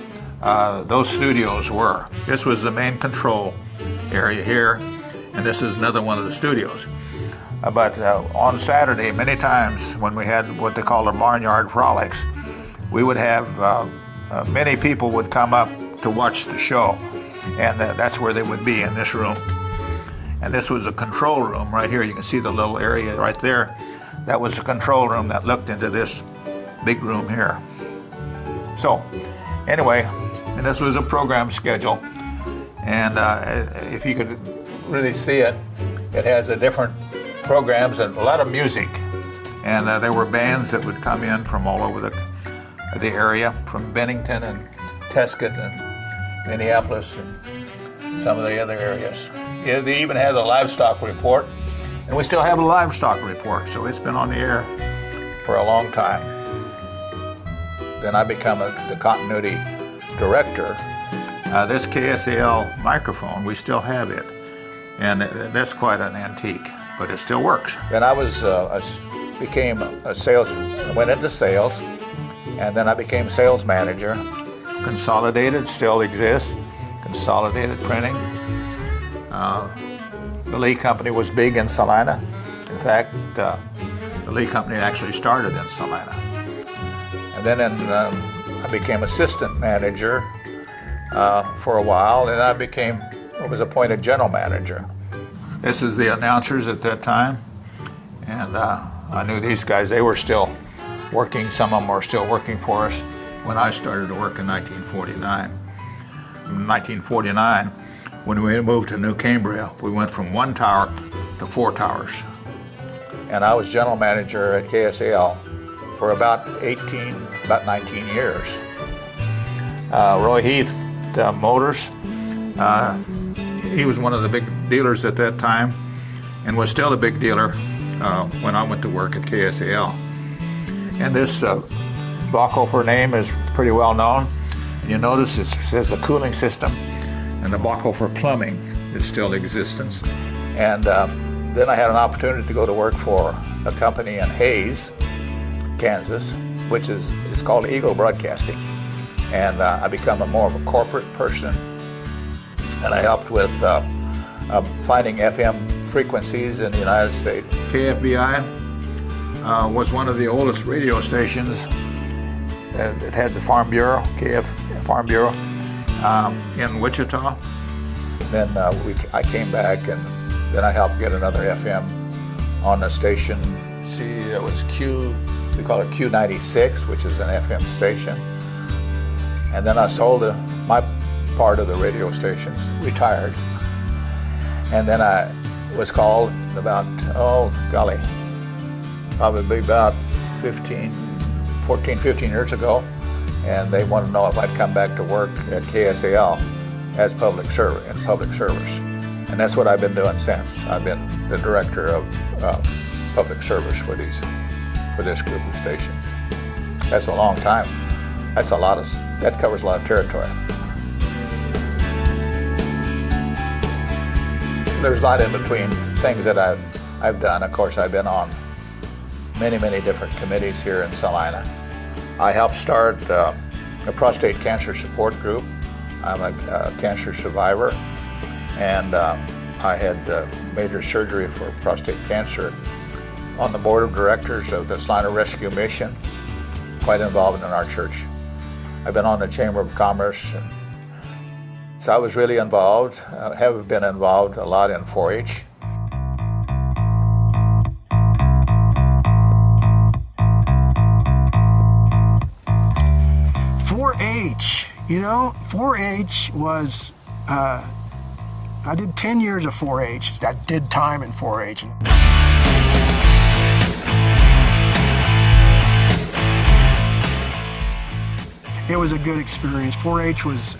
those studios were. This was the main control area here, and this is another one of the studios. But on Saturday, many times when we had what they call the barnyard frolics, we would have many people would come up to watch the show, and that's where they would be, in this room. And this was a control room right here. You can see the little area right there. That was the control room that looked into this big room here. So anyway, and this was a program schedule, and if you could really see it, it has the different programs and a lot of music, and there were bands that would come in from all over the area, from Bennington and Tescott and Minneapolis and some of the other areas. Yeah, they even had a livestock report, and we still have a livestock report, so it's been on the air for a long time. Then I become the continuity director. This KSAL microphone, we still have it, and that's quite an antique, but it still works. Then I became a went into sales, and then I became sales manager. Consolidated still exists, Consolidated Printing. The Lee Company was big in Salina. In fact, the Lee Company actually started in Salina. And then I became assistant manager for a while, and I was appointed general manager. This is the announcers at that time, and I knew these guys. They were still working. Some of them were still working for us when I started to work in 1949. In 1949, when we moved to New Cambria, we went from 1 tower to 4 towers. And I was general manager at KSAL for about 19 years. Roy Heath Motors, he was one of the big dealers at that time and was still a big dealer when I went to work at KSAL. And this Bachhofer name is pretty well known. You notice it says the cooling system, and the Bachhofer plumbing is still in existence. And then I had an opportunity to go to work for a company in Hays, Kansas, which is called Eagle Broadcasting. And I become more of a corporate person, and I helped with finding FM frequencies in the United States. KFBI was one of the oldest radio stations. It had the Farm Bureau, Farm Bureau, in Wichita. Then I came back, and then I helped get another FM on the station. See, it was we call it Q96, which is an FM station. And then I sold my part of the radio stations, retired. And then I was called about, probably about 14, 15 years ago, and they wanted to know if I'd come back to work at KSAL as public service. And that's what I've been doing since. I've been the director of public service for this group of stations. That's a long time. That covers a lot of territory. There's a lot in between things that I've done. Of course, I've been on many, many different committees here in Salina. I helped start a prostate cancer support group. I'm a cancer survivor, and I had major surgery for prostate cancer. On the board of directors of the Salina Rescue Mission, quite involved in our church. I've been on the Chamber of Commerce, and so I was really involved, have been involved a lot in 4-H. You know, 4-H was, I did 10 years of 4-H. I did time in 4-H. it was a good experience. 4-H was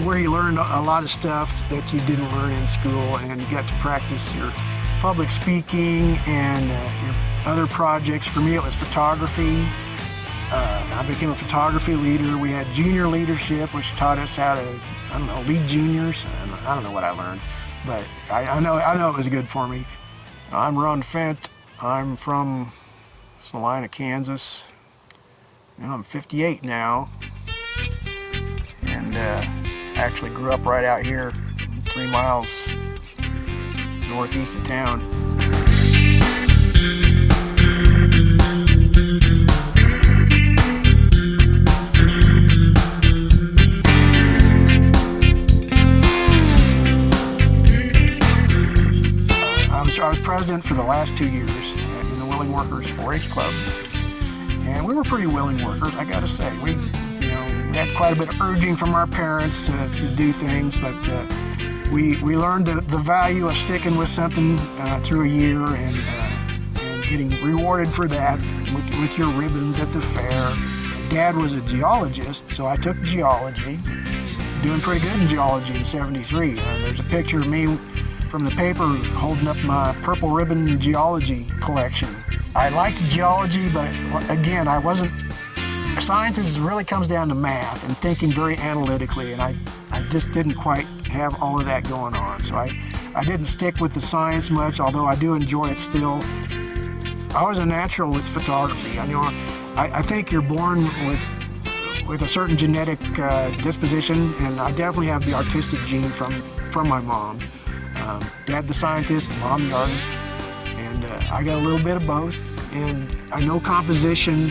where you learned a lot of stuff that you didn't learn in school, and you got to practice your public speaking and your other projects. For me, it was photography. I became a photography leader. We had junior leadership, which taught us how to, lead juniors. I don't know what I learned, but I know it was good for me. I'm Ron Fent. I'm from Salina, Kansas. I'm 58 now, and actually grew up right out here, 3 miles northeast of town. I was president for the last 2 years in the Willing Workers 4-H Club, and we were pretty willing workers, I gotta say. We had quite a bit of urging from our parents to do things, but we learned the value of sticking with something through a year and getting rewarded for that with your ribbons at the fair. Dad was a geologist, so I took geology, doing pretty good in geology in '73. There's a picture of me from the paper holding up my purple ribbon geology collection. I liked geology, but again, science really comes down to math and thinking very analytically, and I just didn't quite have all of that going on. So I didn't stick with the science much, although I do enjoy it still. I was a natural with photography. I think you're born with a certain genetic disposition, and I definitely have the artistic gene from my mom. Dad the scientist, Mom the artist, and I got a little bit of both. And I know composition,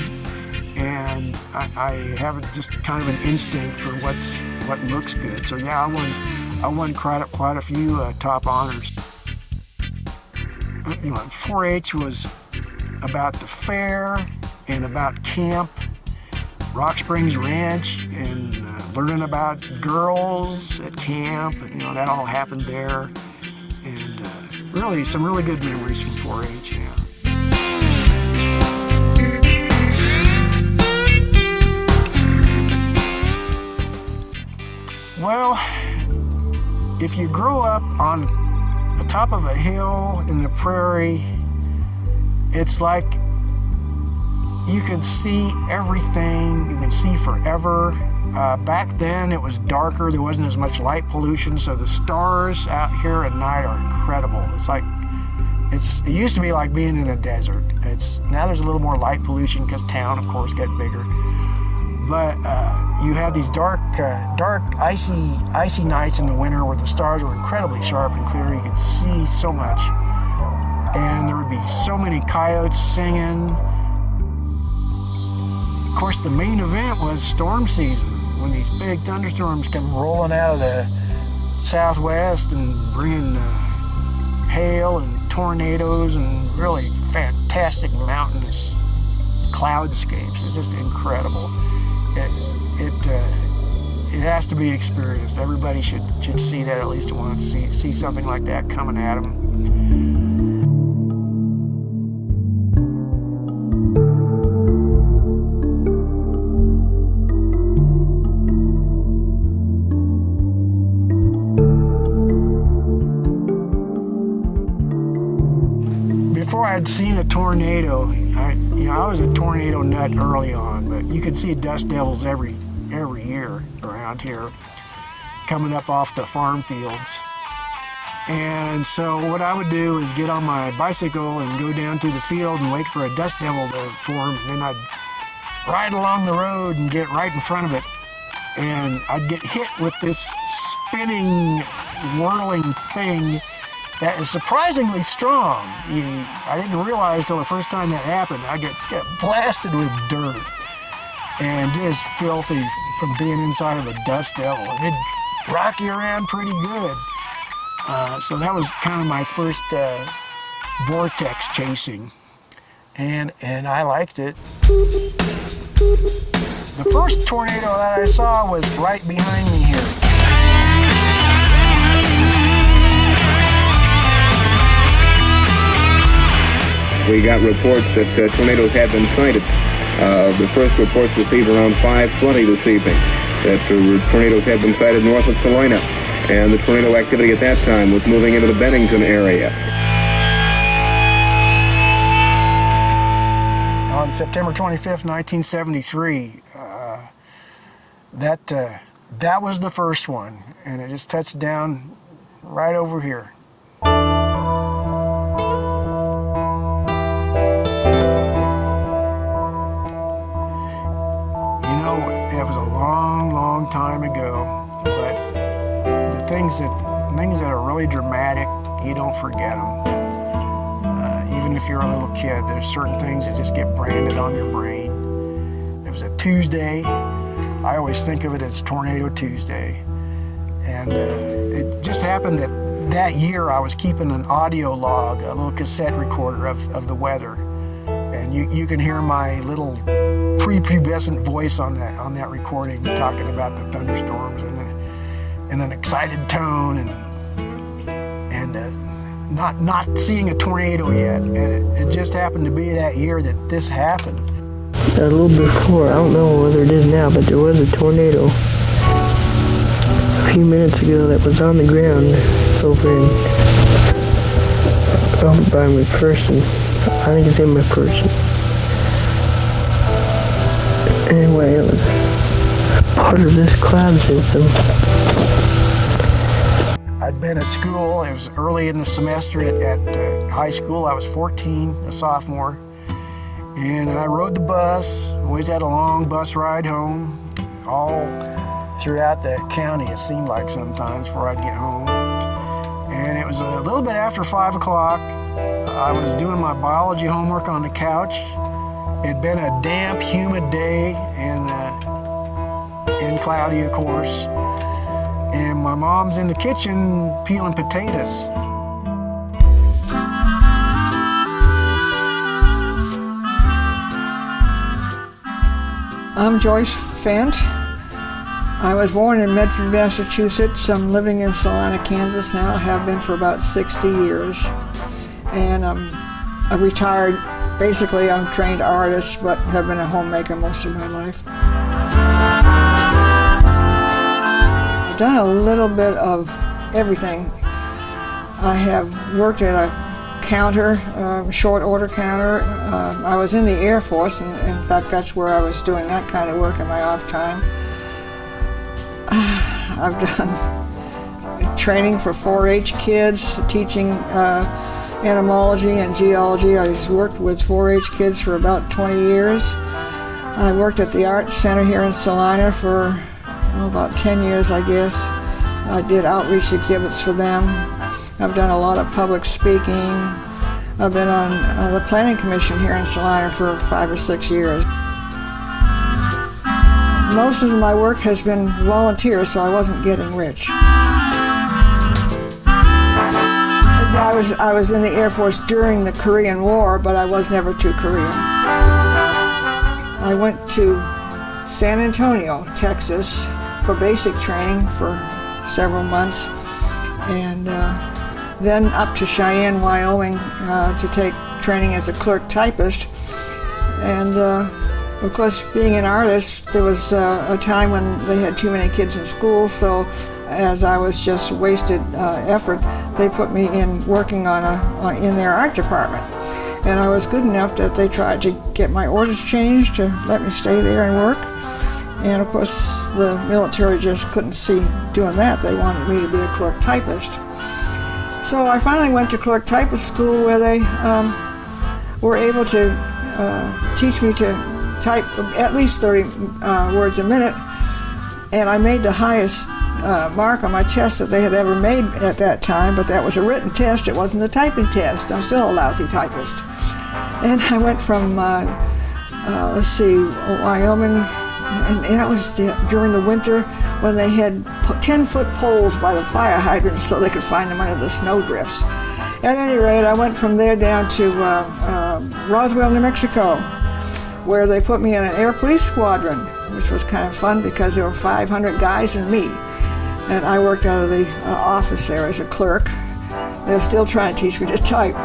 and I have just kind of an instinct for what looks good. So yeah, I won quite a few top honors. 4-H was about the fair and about camp, Rock Springs Ranch, and learning about girls at camp, and that all happened there. And really, some really good memories from 4-H, yeah. Well, if you grow up on the top of a hill in the prairie, it's like you can see everything, you can see forever. Back then it was darker, there wasn't as much light pollution, so the stars out here at night are incredible. It used to be like being in a desert. Now there's a little more light pollution because town, of course, got bigger. But you have these dark, icy nights in the winter where the stars were incredibly sharp and clear. You could see so much, and there would be so many coyotes singing. Of course, the main event was storm season, when these big thunderstorms come rolling out of the southwest and bringing hail and tornadoes and really fantastic mountainous cloudscapes. It's just incredible. It has to be experienced. Everybody should see that at least once. See something like that coming at them. Before I'd seen a tornado, I was a tornado nut early on, but you could see dust devils every year around here coming up off the farm fields. And so what I would do is get on my bicycle and go down to the field and wait for a dust devil to form, and then I'd ride along the road and get right in front of it, and I'd get hit with this spinning, whirling thing that is surprisingly strong. I didn't realize till the first time that happened, I get blasted with dirt and just filthy from being inside of a dust devil. And it'd rock you around pretty good. So that was kind of my first vortex chasing, and I liked it. The first tornado that I saw was right behind me here. We got reports that tornadoes had been sighted The first reports received around 5:20 this evening that the tornadoes had been sighted north of Salina, and the tornado activity at that time was moving into the Bennington area. On September 25th, 1973, that was the first one, and it just touched down right over here. It was a long, long time ago, but the things that are really dramatic, you don't forget them. Even if you're a little kid, there's certain things that just get branded on your brain. It was a Tuesday. I always think of it as Tornado Tuesday. And it just happened that year I was keeping an audio log, a little cassette recorder of the weather. And you can hear my little prepubescent voice on that recording talking about the thunderstorms in an excited tone and not seeing a tornado yet. And it just happened to be that year that this happened. A little before, I don't know whether it is now, but there was a tornado a few minutes ago that was on the ground over by McPherson. I think it's in McPherson. Anyway, it was part of this cloud system. I'd been at school. It was early in the semester at high school. I was 14, a sophomore. And I rode the bus. Always had a long bus ride home, all throughout the county, it seemed like sometimes, before I'd get home. And it was a little bit after 5 o'clock. I was doing my biology homework on the couch. It'd been a damp, humid day and cloudy, of course. And my mom's in the kitchen peeling potatoes. I'm Joyce Fent. I was born in Medford, Massachusetts. I'm living in Salina, Kansas now. I have been for about 60 years. And I'm a retired, basically I'm a trained artist, but have been a homemaker most of my life. I've done a little bit of everything. I have worked at a counter, short order counter. I was in the Air Force, and in fact that's where I was doing that kind of work in my off time. I've done training for 4-H kids, teaching entomology and geology. I worked with 4-H kids for about 20 years. I worked at the Art Center here in Salina for about 10 years, I guess. I did outreach exhibits for them. I've done a lot of public speaking. I've been on the Planning Commission here in Salina for 5 or 6 years. Most of my work has been volunteer, so I wasn't getting rich. I was in the Air Force during the Korean War, but I was never to Korea. I went to San Antonio, Texas, for basic training for several months, and then up to Cheyenne, Wyoming, to take training as a clerk typist. And of course, being an artist, there was a time when they had too many kids in school, so as I was just wasted effort, they put me in working in their art department. And I was good enough that they tried to get my orders changed to let me stay there and work. And of course, the military just couldn't see doing that. They wanted me to be a clerk typist. So I finally went to clerk typist school, where they were able to teach me to type at least 30 words a minute. And I made the highest mark on my test that they had ever made at that time, but that was a written test. It wasn't a typing test. I'm still a lousy typist. And I went from, Wyoming, and that was during the winter when they had 10-foot poles by the fire hydrants so they could find them under the snowdrifts. At any rate, I went from there down to Roswell, New Mexico, where they put me in an air police squadron, which was kind of fun because there were 500 guys and me. And I worked out of the office there as a clerk. They were still trying to teach me to type.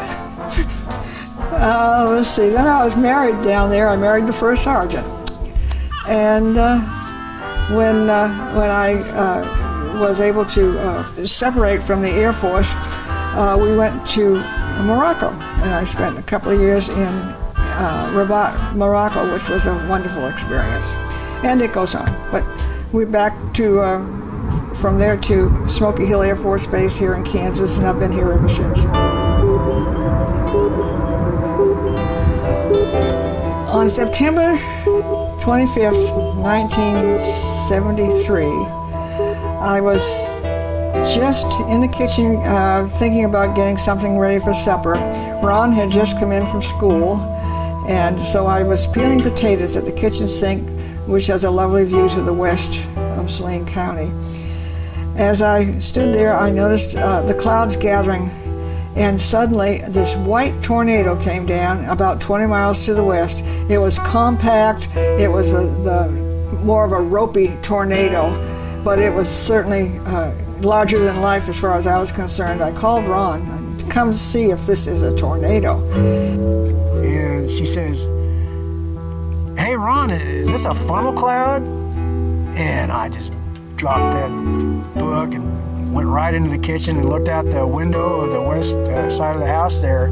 Let's see, then I was married down there. I married the first sergeant. And when I was able to separate from the Air Force, we went to Morocco, and I spent a couple of years in Rabat, Morocco, which was a wonderful experience. And it goes on. But we're back to, from there to Smoky Hill Air Force Base here in Kansas, and I've been here ever since. On September 25th, 1973, I was just in the kitchen thinking about getting something ready for supper. Ron had just come in from school, and so I was peeling potatoes at the kitchen sink, which has a lovely view to the west of Saline County. As I stood there, I noticed the clouds gathering, and suddenly this white tornado came down about 20 miles to the west. It was compact. It was more of a ropey tornado, but it was certainly larger than life as far as I was concerned. I called Ron to come see if this is a tornado. And she says, "Hey Ron, is this a funnel cloud?" And I just dropped that book and went right into the kitchen and looked out the window of the west side of the house there,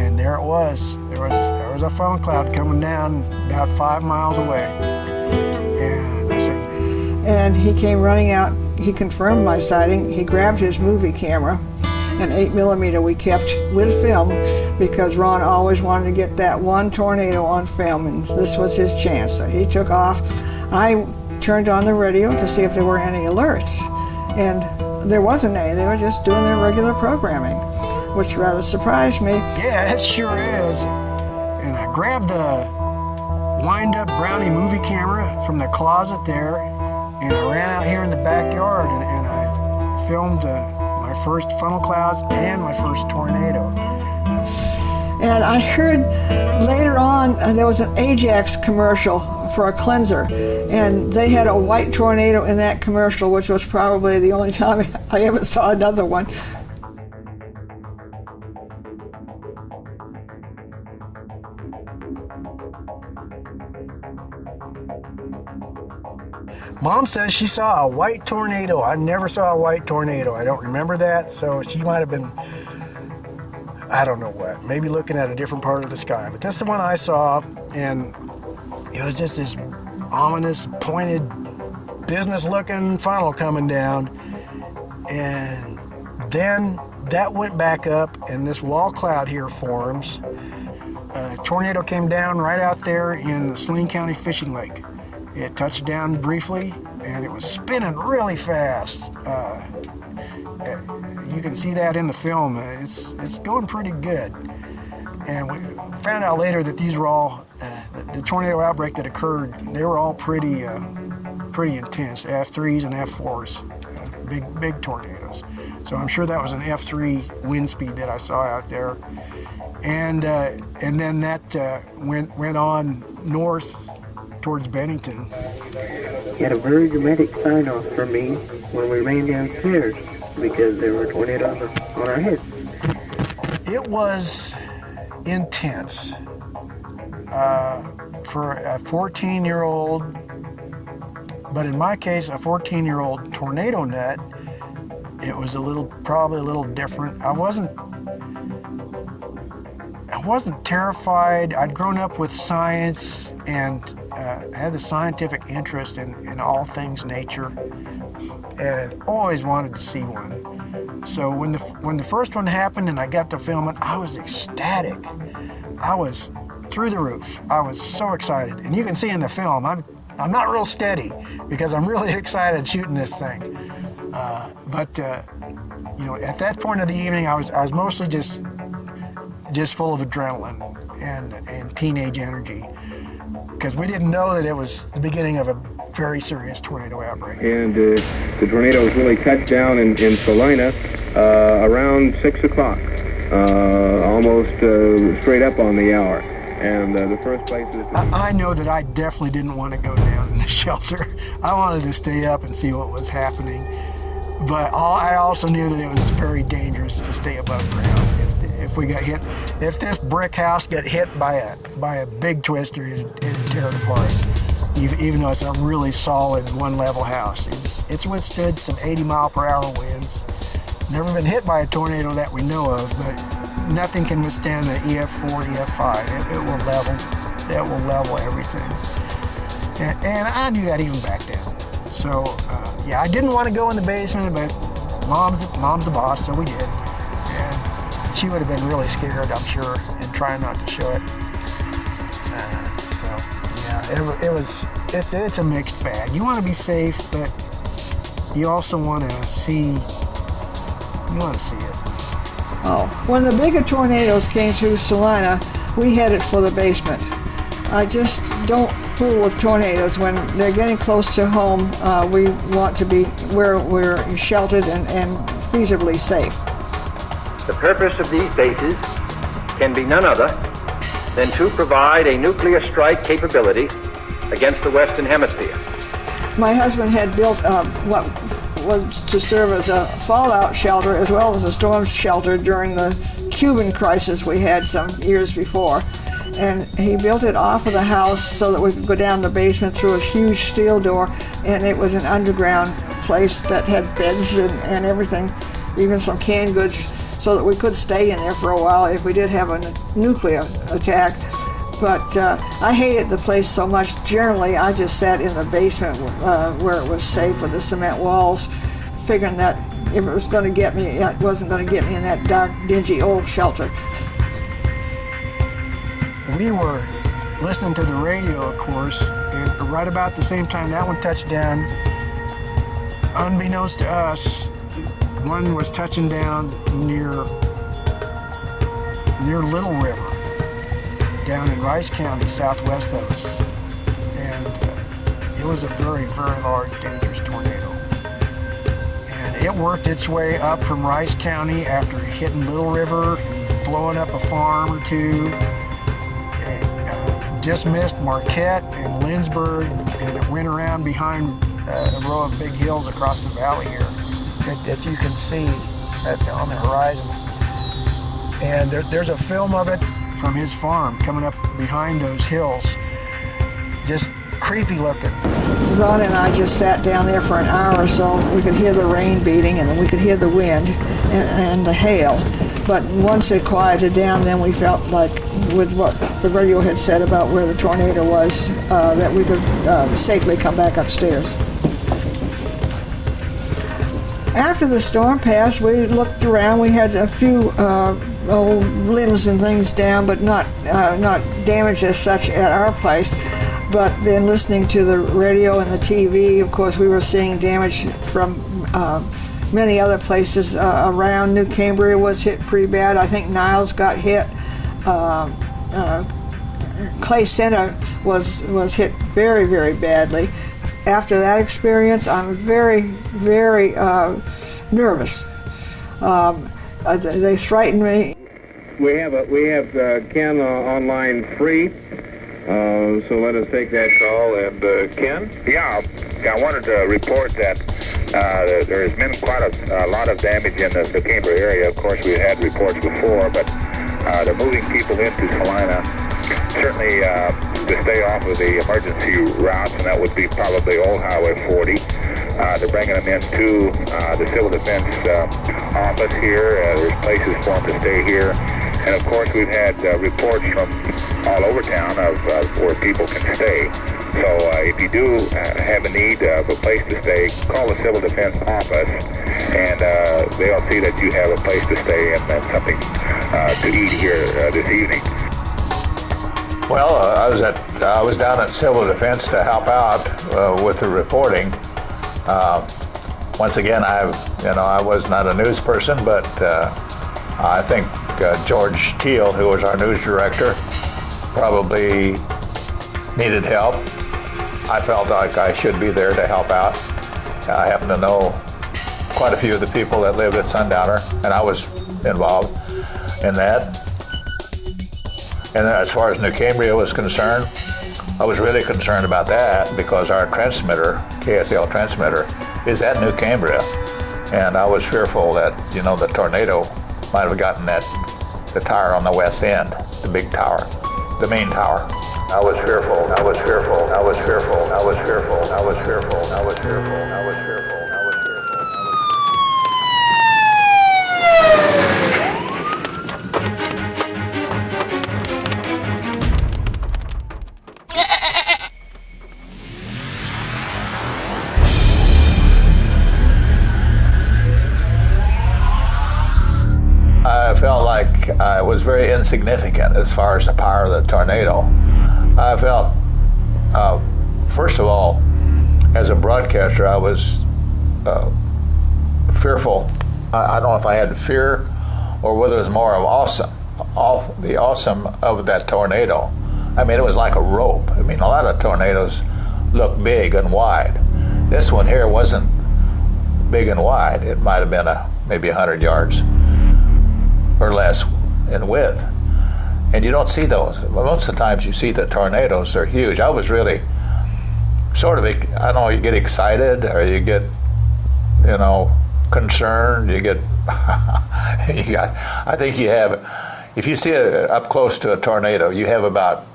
and there it was. There was a funnel cloud coming down about 5 miles away. And I said, and he came running out. He confirmed my sighting. He grabbed his movie camera, an 8mm we kept with film, because Ron always wanted to get that one tornado on film, and this was his chance. So he took off. I turned on the radio to see if there were any alerts, and there wasn't any. They were just doing their regular programming, which rather surprised me. Yeah, it sure is. And I grabbed the wind-up Brownie movie camera from the closet there, and I ran out here in the backyard, and I filmed my first funnel clouds and my first tornado. And I heard later on there was an Ajax commercial for a cleanser, and they had a white tornado in that commercial, which was probably the only time I ever saw another one. Mom says she saw a white tornado. I never saw a white tornado. I don't remember that, so she might have been, I don't know what, maybe looking at a different part of the sky. But that's the one I saw, and it was just this ominous, pointed, business-looking funnel coming down. And then that went back up, and this wall cloud here forms. A tornado came down right out there in the Saline County fishing lake. It touched down briefly, and it was spinning really fast. You can see that in the film. It's going pretty good. And we found out later that these were all, the tornado outbreak that occurred, they were all pretty intense, F3s and F4s, big tornadoes. So I'm sure that was an F3 wind speed that I saw out there. And then that went on north towards Bennington. He had a very dramatic sign-off for me when we ran downstairs because there were tornadoes on our heads. It was intense. For a 14-year-old, but in my case, a 14-year-old tornado nut, it was probably a little different. I wasn't terrified. I'd grown up with science and had a scientific interest in all things nature, and always wanted to see one. So when the first one happened and I got to film it, I was ecstatic. I was through the roof. I was so excited, and you can see in the film I'm not real steady because I'm really excited shooting this thing. But at that point of the evening, I was mostly just full of adrenaline and teenage energy, because we didn't know that it was the beginning of a very serious tornado outbreak. And the tornadoes really touched down in Salina around 6 o'clock, almost straight up on the hour. And the first place is... I know that I definitely didn't want to go down in the shelter. I wanted to stay up and see what was happening. But I also knew that it was very dangerous to stay above ground. If if we got hit. If this brick house got hit by a big twister, it'd tear it apart. Even though it's a really solid one-level house, it's withstood some 80-mile-per-hour winds. Never been hit by a tornado that we know of, but nothing can withstand the EF4, EF5. It will level. It will level everything. And I knew that even back then. So yeah, I didn't want to go in the basement, but mom's the boss, so we did. And she would have been really scared, I'm sure, and trying not to show it. So yeah, it's a mixed bag. You want to be safe, but you also want to see. You want to see it. Oh, when the bigger tornadoes came through Salina, we headed for the basement. I just don't fool with tornadoes. When they're getting close to home, we want to be where we're sheltered and feasibly safe. The purpose of these bases can be none other than to provide a nuclear strike capability against the Western Hemisphere. My husband had built what was to serve as a fallout shelter as well as a storm shelter during the Cuban crisis we had some years before. And he built it off of the house so that we could go down the basement through a huge steel door, and it was an underground place that had beds and everything, even some canned goods, so that we could stay in there for a while if we did have a nuclear attack. But I hated the place so much. Generally, I just sat in the basement where it was safe with the cement walls, figuring that if it was going to get me, it wasn't going to get me in that dark, dingy old shelter. We were listening to the radio, of course, and right about the same time that one touched down, unbeknownst to us, one was touching down near Little River, down in Rice County, southwest of us. And it was a very, very large, dangerous tornado. And it worked its way up from Rice County after hitting Little River, blowing up a farm or two. Just missed Marquette and Lindsborg, and it went around behind a row of big hills across the valley here that you can see on the horizon. And there's a film of it from his farm coming up behind those hills. Just creepy looking. Ron and I just sat down there for an hour or so. We could hear the rain beating and we could hear the wind and the hail. But once it quieted down, then we felt like with what the radio had said about where the tornado was, that we could safely come back upstairs. After the storm passed, we looked around. We had a few old limbs and things down, but not damaged as such at our place. But then listening to the radio and the TV, of course, we were seeing damage from many other places around. New Cambria was hit pretty bad. I think Niles got hit. Clay Center was hit very, very badly. After that experience, I'm very, very nervous. They frightened me. We have Ken online free. So let us take that call. And Ken? Yeah, I wanted to report that there has been quite a lot of damage in the Cambria area. Of course, we've had reports before, but they're moving people into Salina, certainly to stay off of the emergency routes, and that would be probably Old Highway 40. They're bringing them into the Civil Defense office here. There's places for them to stay here. And of course, we've had reports from all over town of where people can stay. So if you do have a need of a place to stay, call the Civil Defense office, and they'll see that you have a place to stay and something to eat here this evening. Well, I was down at Civil Defense to help out with the reporting. Once again, I was not a news person, but I think George Teal, who was our news director, probably needed help. I felt like I should be there to help out. I happen to know quite a few of the people that lived at Sundowner, and I was involved in that. And as far as New Cambria was concerned, I was really concerned about that because our transmitter, KSAL transmitter, is at New Cambria. And I was fearful that, the tornado might have gotten that the tower on the west end, the big tower, the main tower. I was fearful, I was fearful, I was fearful, I was fearful, I was fearful, I was fearful, I was fearful, I was fearful. I felt like I was very insignificant as far as the power of the tornado. I felt, first of all, as a broadcaster, I was fearful. I don't know if I had fear or whether it was more of the awesome of that tornado. I mean, it was like a rope. I mean, a lot of tornadoes look big and wide. This one here wasn't big and wide. It might have been maybe 100 yards or less in width. And you don't see those. Most of the times you see the tornadoes, they're huge. I was really sort of, I don't know, you get excited or you get, concerned, you get, I think you have, if you see it up close to a tornado, you have about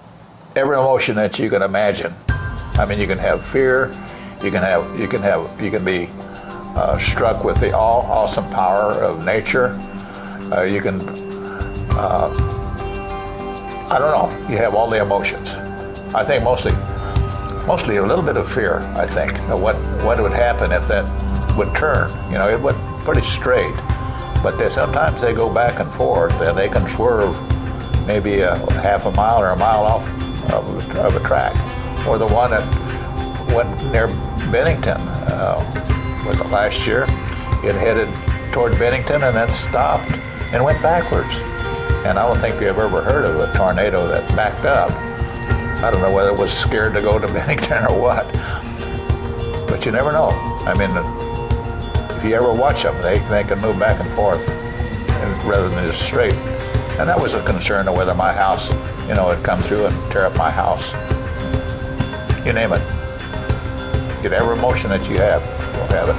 every emotion that you can imagine. I mean, you can have fear, you can be struck with the awesome power of nature. You can, I don't know, you have all the emotions. I think mostly a little bit of fear, I think, of what would happen if that would turn. It went pretty straight, but sometimes they go back and forth and they can swerve maybe a half a mile or a mile off of a track. Or the one that went near Bennington, was it last year? It headed toward Bennington and then stopped and went backwards. And I don't think you've ever heard of a tornado that backed up. I don't know whether it was scared to go to Bennington or what, but you never know. I mean, if you ever watch them, they can move back and forth rather than just straight. And that was a concern of whether my house, had come through and tear up my house. You name it. Get every emotion that you have, you'll have it.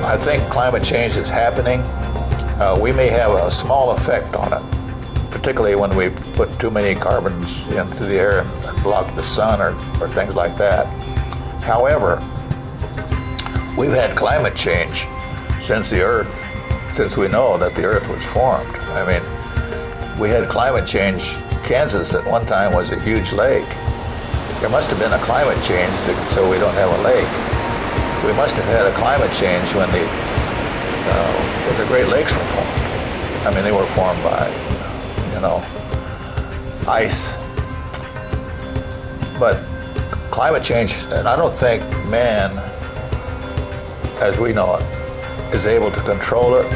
I think climate change is happening. We may have a small effect on it, particularly when we put too many carbons into the air and block the sun or things like that. However, we've had climate change since we know that the Earth was formed. I mean, we had climate change. Kansas at one time was a huge lake. There must have been a climate change so we don't have a lake. We must have had a climate change when the Great Lakes were formed. I mean, they were formed by, ice. But climate change, and I don't think man, as we know it, is able to control it.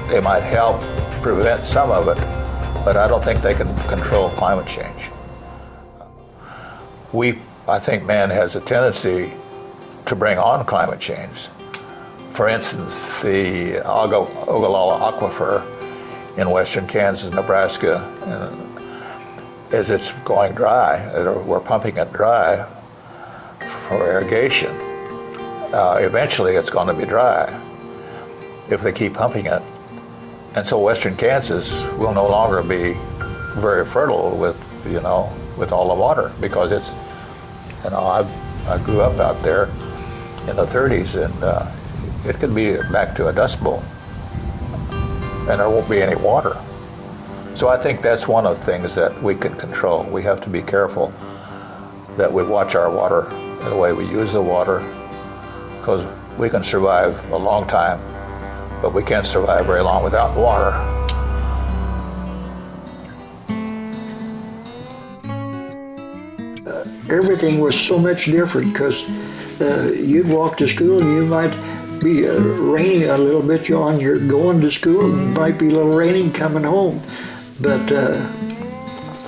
They might help prevent some of it, but I don't think they can control climate change. I think man has a tendency to bring on climate change. For instance, the Ogallala Aquifer in western Kansas, Nebraska, as it's going dry, we're pumping it dry for irrigation. Eventually it's going to be dry if they keep pumping it. And so western Kansas will no longer be very fertile with all the water, because it's, I grew up out there in the 30s, and it could be back to a dust bowl, and there won't be any water. So I think that's one of the things that we can control. We have to be careful that we watch our water and the way we use the water, because we can survive a long time, but we can't survive very long without water. Everything was so much different, because you'd walk to school and you might be raining a little bit, John. You're going to school and it might be a little raining coming home, but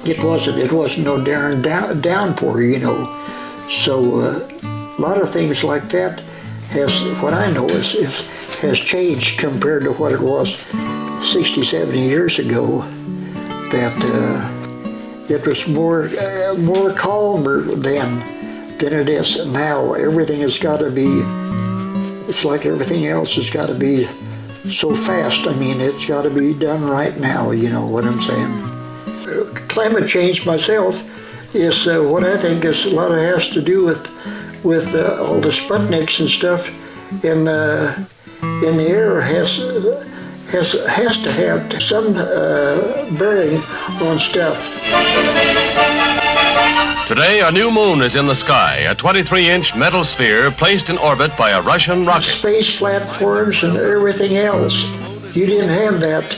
it wasn't no darn downpour, So a lot of things like that has changed compared to what it was 60, 70 years ago. That it was more calmer then than it is now. Everything has got to be, it's like everything else has got to be so fast. I mean, it's got to be done right now, you know what I'm saying? Climate change myself is what I think is a lot of has to do with all the Sputniks and stuff in the air has to have some bearing on stuff. Today, a new moon is in the sky, a 23-inch metal sphere placed in orbit by a Russian rocket. Space platforms and everything else. You didn't have that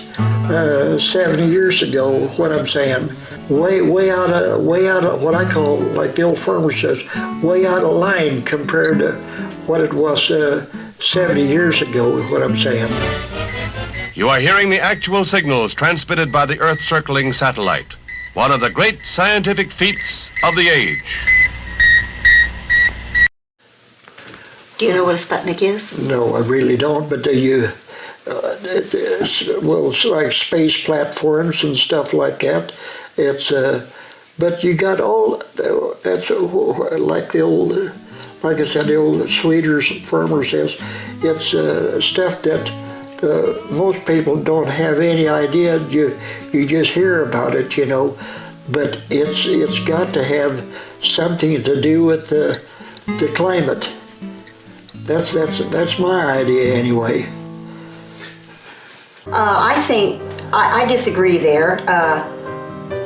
70 years ago, what I'm saying. Way out of what I call, like the old farmer says, way out of line compared to what it was 70 years ago, what I'm saying. You are hearing the actual signals transmitted by the Earth-circling satellite, one of the great scientific feats of the age. Do you know what a Sputnik is? No, I really don't, but it's like space platforms and stuff like that. It's but you got all that's like the old, like I said, the old Swedish farmer says, it's stuff that most people don't have any idea. You just hear about it, you know, but it's got to have something to do with the climate. That's my idea anyway. I disagree there.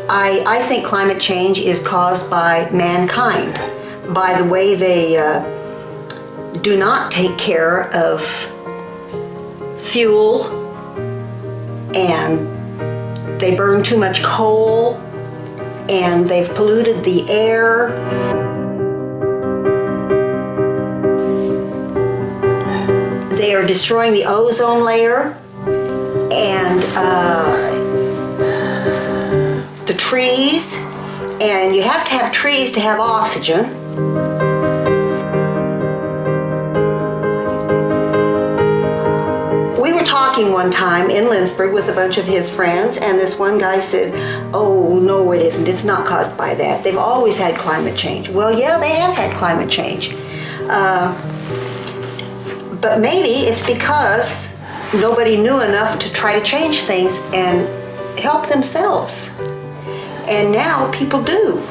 I think climate change is caused by mankind, by the way they do not take care of fuel, and they burn too much coal, and they've polluted the air. They are destroying the ozone layer, and the trees, and you have to have trees to have oxygen. We were talking one time in Lindsborg with a bunch of his friends, and this one guy said, "Oh, no, it isn't. It's not caused by that. They've always had climate change." Well, yeah, they have had climate change. But maybe it's because nobody knew enough to try to change things and help themselves. And now people do.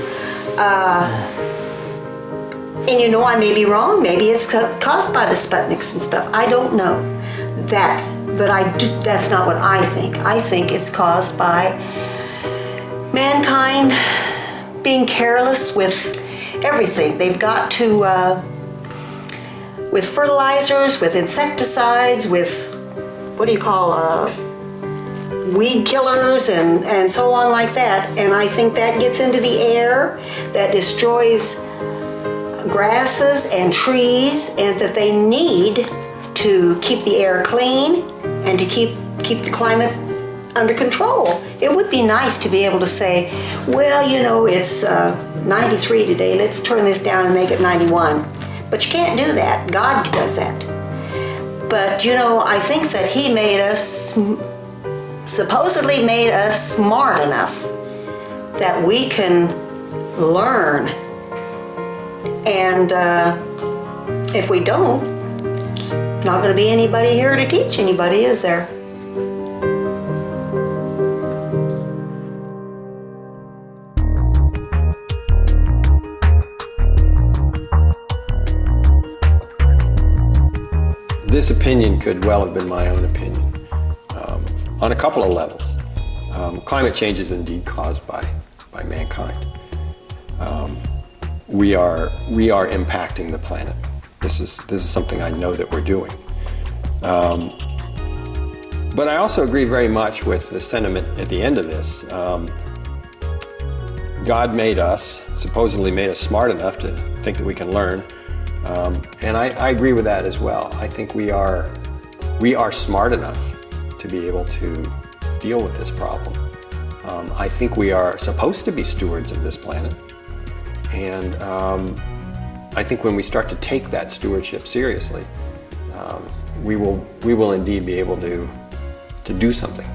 And you know, I may be wrong. Maybe it's caused by the Sputniks and stuff. I don't know that, but that's not what I think. I think it's caused by mankind being careless with everything. They've got to, with fertilizers, with insecticides, with what do you call weed killers and so on like that. And I think that gets into the air, that destroys grasses and trees, and that they need to keep the air clean and to keep the climate under control. It would be nice to be able to say, well, you know, it's 93 today, let's turn this down and make it 91. But you can't do that. God does that. But, you know, I think that he supposedly made us smart enough that we can learn. And if we don't, not going to be anybody here to teach anybody, is there? This opinion could well have been my own opinion on a couple of levels. Climate change is indeed caused by mankind. We are impacting the planet. This is something I know that we're doing. But I also agree very much with the sentiment at the end of this. God made us, supposedly made us smart enough to think that we can learn. And I agree with that as well. I think we are smart enough to be able to deal with this problem. I think we are supposed to be stewards of this planet. And I think when we start to take that stewardship seriously, we will indeed be able to do something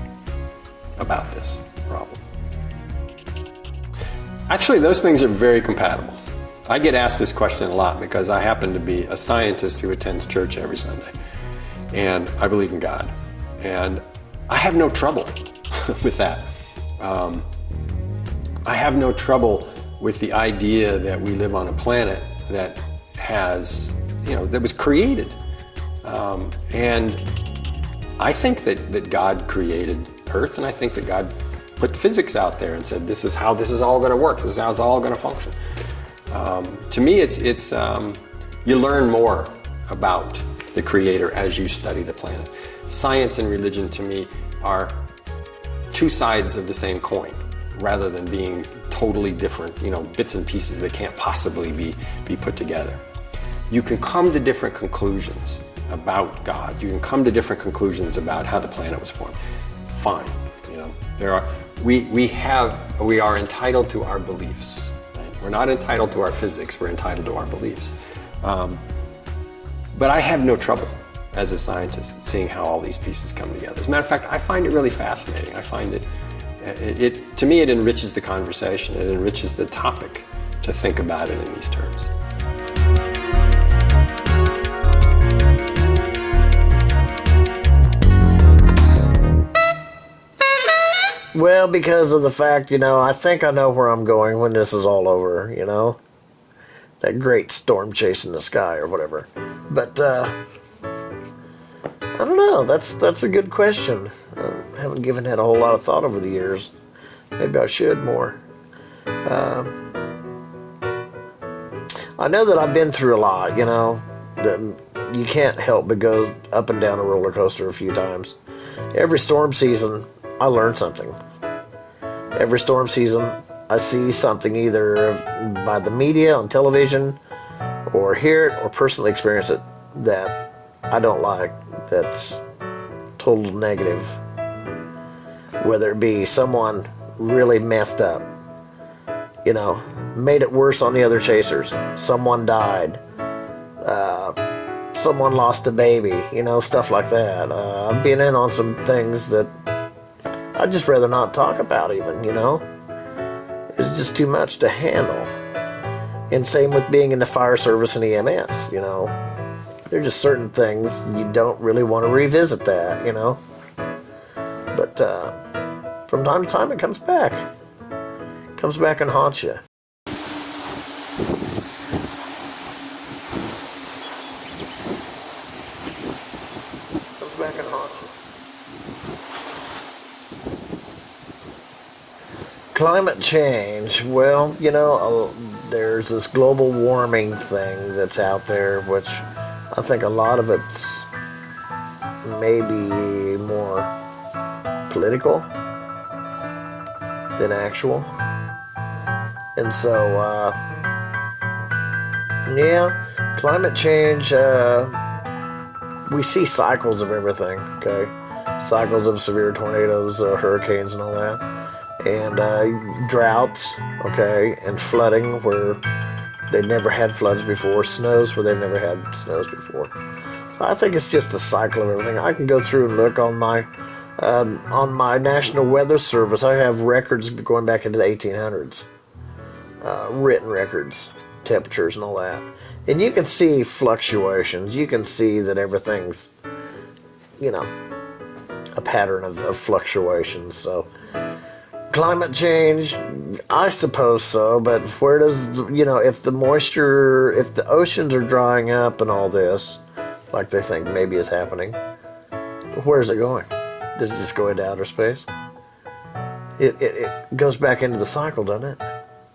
about this problem. Actually, those things are very compatible. I get asked this question a lot because I happen to be a scientist who attends church every Sunday. And I believe in God. And I have no trouble with that. I have no trouble with the idea that we live on a planet that has, that was created. And I think that God created Earth, and I think that God put physics out there and said, this is how this is all going to work, this is how it's all going to function. To me, it's you learn more about the Creator as you study the planet. Science and religion, to me, are two sides of the same coin, rather than being totally different, bits and pieces that can't possibly be put together. You can come to different conclusions about God. You can come to different conclusions about how the planet was formed. Fine, we are entitled to our beliefs. Right? We're not entitled to our physics. We're entitled to our beliefs. But I have no trouble as a scientist seeing how all these pieces come together. As a matter of fact, I find it really fascinating. I find it to me, it enriches the conversation. It enriches the topic to think about it in these terms. Well, because of the fact, I think I know where I'm going when this is all over, that great storm chasing the sky or whatever. But I don't know. That's a good question. I haven't given it a whole lot of thought over the years. Maybe I should more. I know that I've been through a lot, that you can't help but go up and down a roller coaster a few times. Every storm season, I learn something. Every storm season, I see something either by the media, on television, or hear it, or personally experience it that I don't like, that's total negative. Whether it be someone really messed up, made it worse on the other chasers, someone died, someone lost a baby, stuff like that. I've been in on some things that I'd just rather not talk about even, It's just too much to handle. And same with being in the fire service and EMS, There are just certain things you don't really want to revisit that, But from time to time it comes back. It comes back and haunts you. Climate change, well, there's this global warming thing that's out there, which I think a lot of it's maybe more political than actual. And so, climate change, we see cycles of everything, okay? Cycles of severe tornadoes, hurricanes and all that. And droughts, okay, and flooding where they've never had floods before, snows where they've never had snows before. I think it's just a cycle of everything. I can go through and look on my National Weather Service. I have records going back into the 1800s, written records, temperatures and all that. And you can see fluctuations. You can see that everything's, a pattern of fluctuations. So climate change, I suppose so, but where does, if the oceans are drying up and all this, like they think maybe is happening, where's it going? Does it just go into outer space? It goes back into the cycle, doesn't it?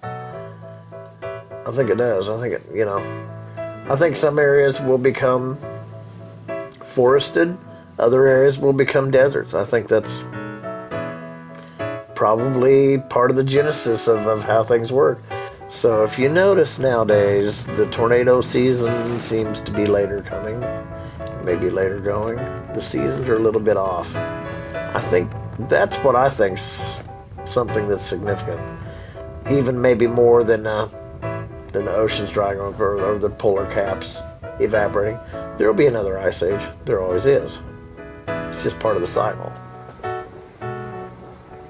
I think it does. I think some areas will become forested, other areas will become deserts. I think that's probably part of the genesis of how things work. So if you notice nowadays, the tornado season seems to be later coming, maybe later going. The seasons are a little bit off. I think that's what I think's something that's significant, even maybe more than the oceans drying up or the polar caps evaporating. There will be another ice age. There always is. It's just part of the cycle.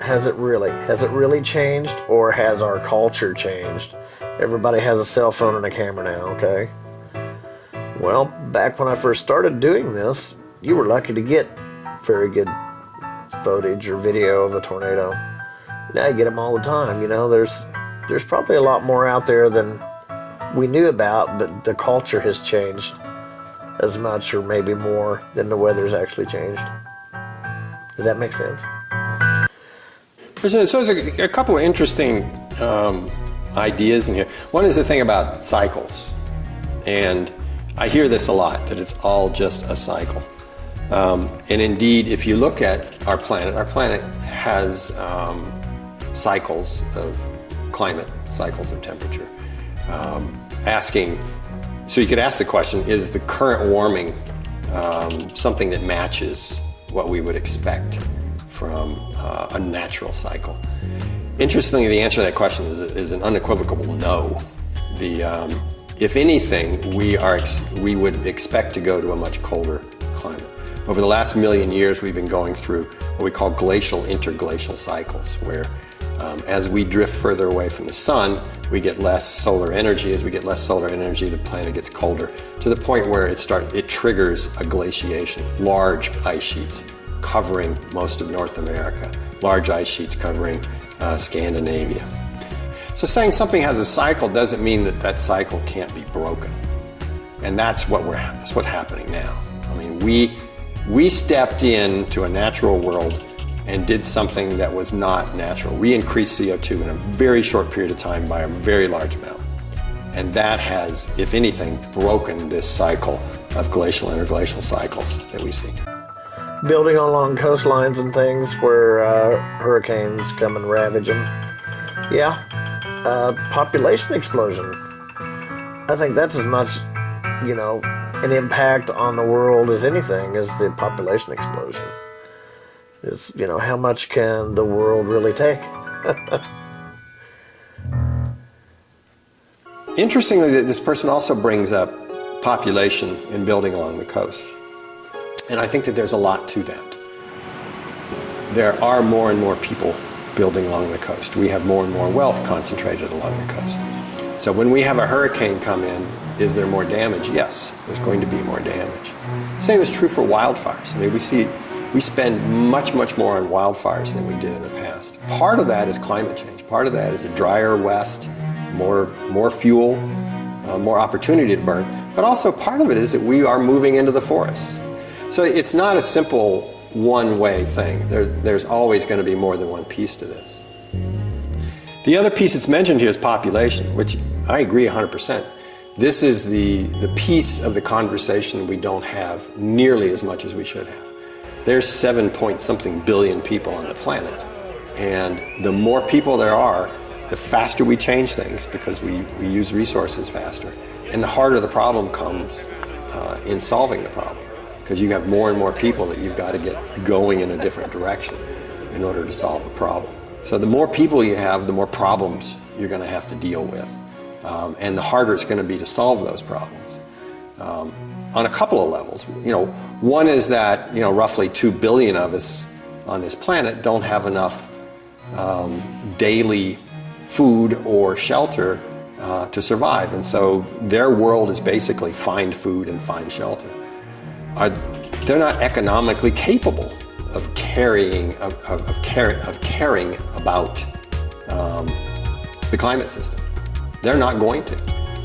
Has it really changed, or has our culture changed? Everybody has a cell phone and a camera now, okay? Well, back when I first started doing this, you were lucky to get very good footage or video of a tornado. Now you get them all the time. You know, there's probably a lot more out there than we knew about, but the culture has changed as much or maybe more than the weather's actually changed. Does that make sense? So there's a couple of interesting ideas in here. One is the thing about cycles, and I hear this a lot, that it's all just a cycle. And indeed, if you look at our planet has cycles of climate, cycles of temperature. So you could ask the question, is the current warming something that matches what we would expect from a natural cycle? Interestingly, the answer to that question is an unequivocal no. If anything, we would expect to go to a much colder climate. Over the last million years, we've been going through what we call glacial interglacial cycles, where as we drift further away from the sun, we get less solar energy. As we get less solar energy, the planet gets colder, to the point where it triggers a glaciation, large ice sheets covering most of North America, large ice sheets covering Scandinavia. So saying something has a cycle doesn't mean that cycle can't be broken. And that's what's happening now. I mean, we stepped into a natural world and did something that was not natural. We increased CO2 in a very short period of time by a very large amount. And that has, if anything, broken this cycle of glacial interglacial cycles that we see. Building along coastlines and things where hurricanes come and ravage them. Yeah, population explosion. I think that's as much, an impact on the world as anything is the population explosion. It's, how much can the world really take? Interestingly, this person also brings up population in building along the coast. And I think that there's a lot to that. There are more and more people building along the coast. We have more and more wealth concentrated along the coast. So when we have a hurricane come in, is there more damage? Yes, there's going to be more damage. Same is true for wildfires. I mean, we spend much, much more on wildfires than we did in the past. Part of that is climate change. Part of that is a drier west, more fuel, more opportunity to burn. But also part of it is that we are moving into the forests. So it's not a simple one-way thing. There's always going to be more than one piece to this. The other piece that's mentioned here is population, which I agree 100%. This is the piece of the conversation we don't have nearly as much as we should have. There's 7-point-something billion people on the planet. And the more people there are, the faster we change things because we use resources faster. And the harder the problem comes in solving the problem, because you have more and more people that you've got to get going in a different direction in order to solve a problem. So the more people you have, the more problems you're going to have to deal with. And the harder it's going to be to solve those problems. On a couple of levels. One is that roughly 2 billion of us on this planet don't have enough daily food or shelter to survive, and so their world is basically find food and find shelter. They're not economically capable of caring about the climate system. They're not going to.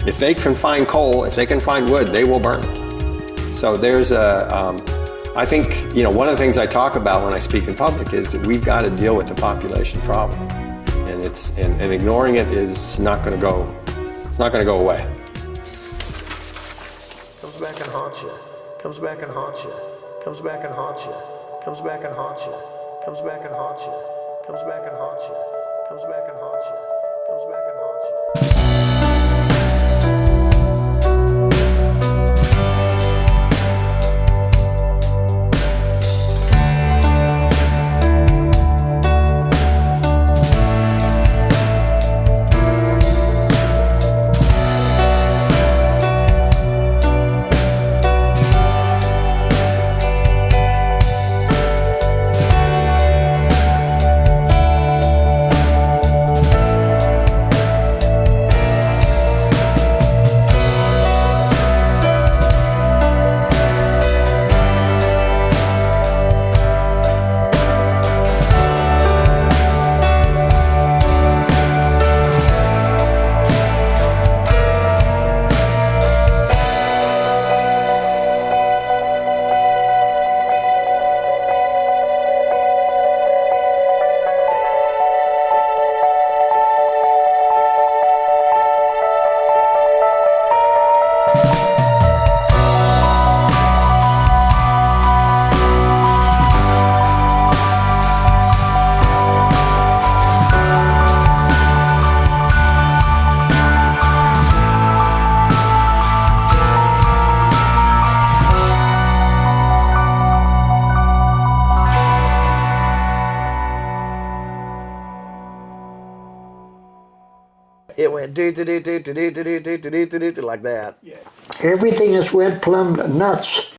If they can find coal, if they can find wood, they will burn it. So there's I think, one of the things I talk about when I speak in public is that we've got to deal with the population problem. And ignoring it is not going to go, it's not going to go away. Comes back and haunts you. Comes back and haunts you. Comes back and haunts you. Comes back and haunts you. Comes back and haunts you. Comes back and haunts you. Comes back and haunts you. Comes back and haunts you. it went do do do do do do do do do do do like that. Everything just went plumb nuts.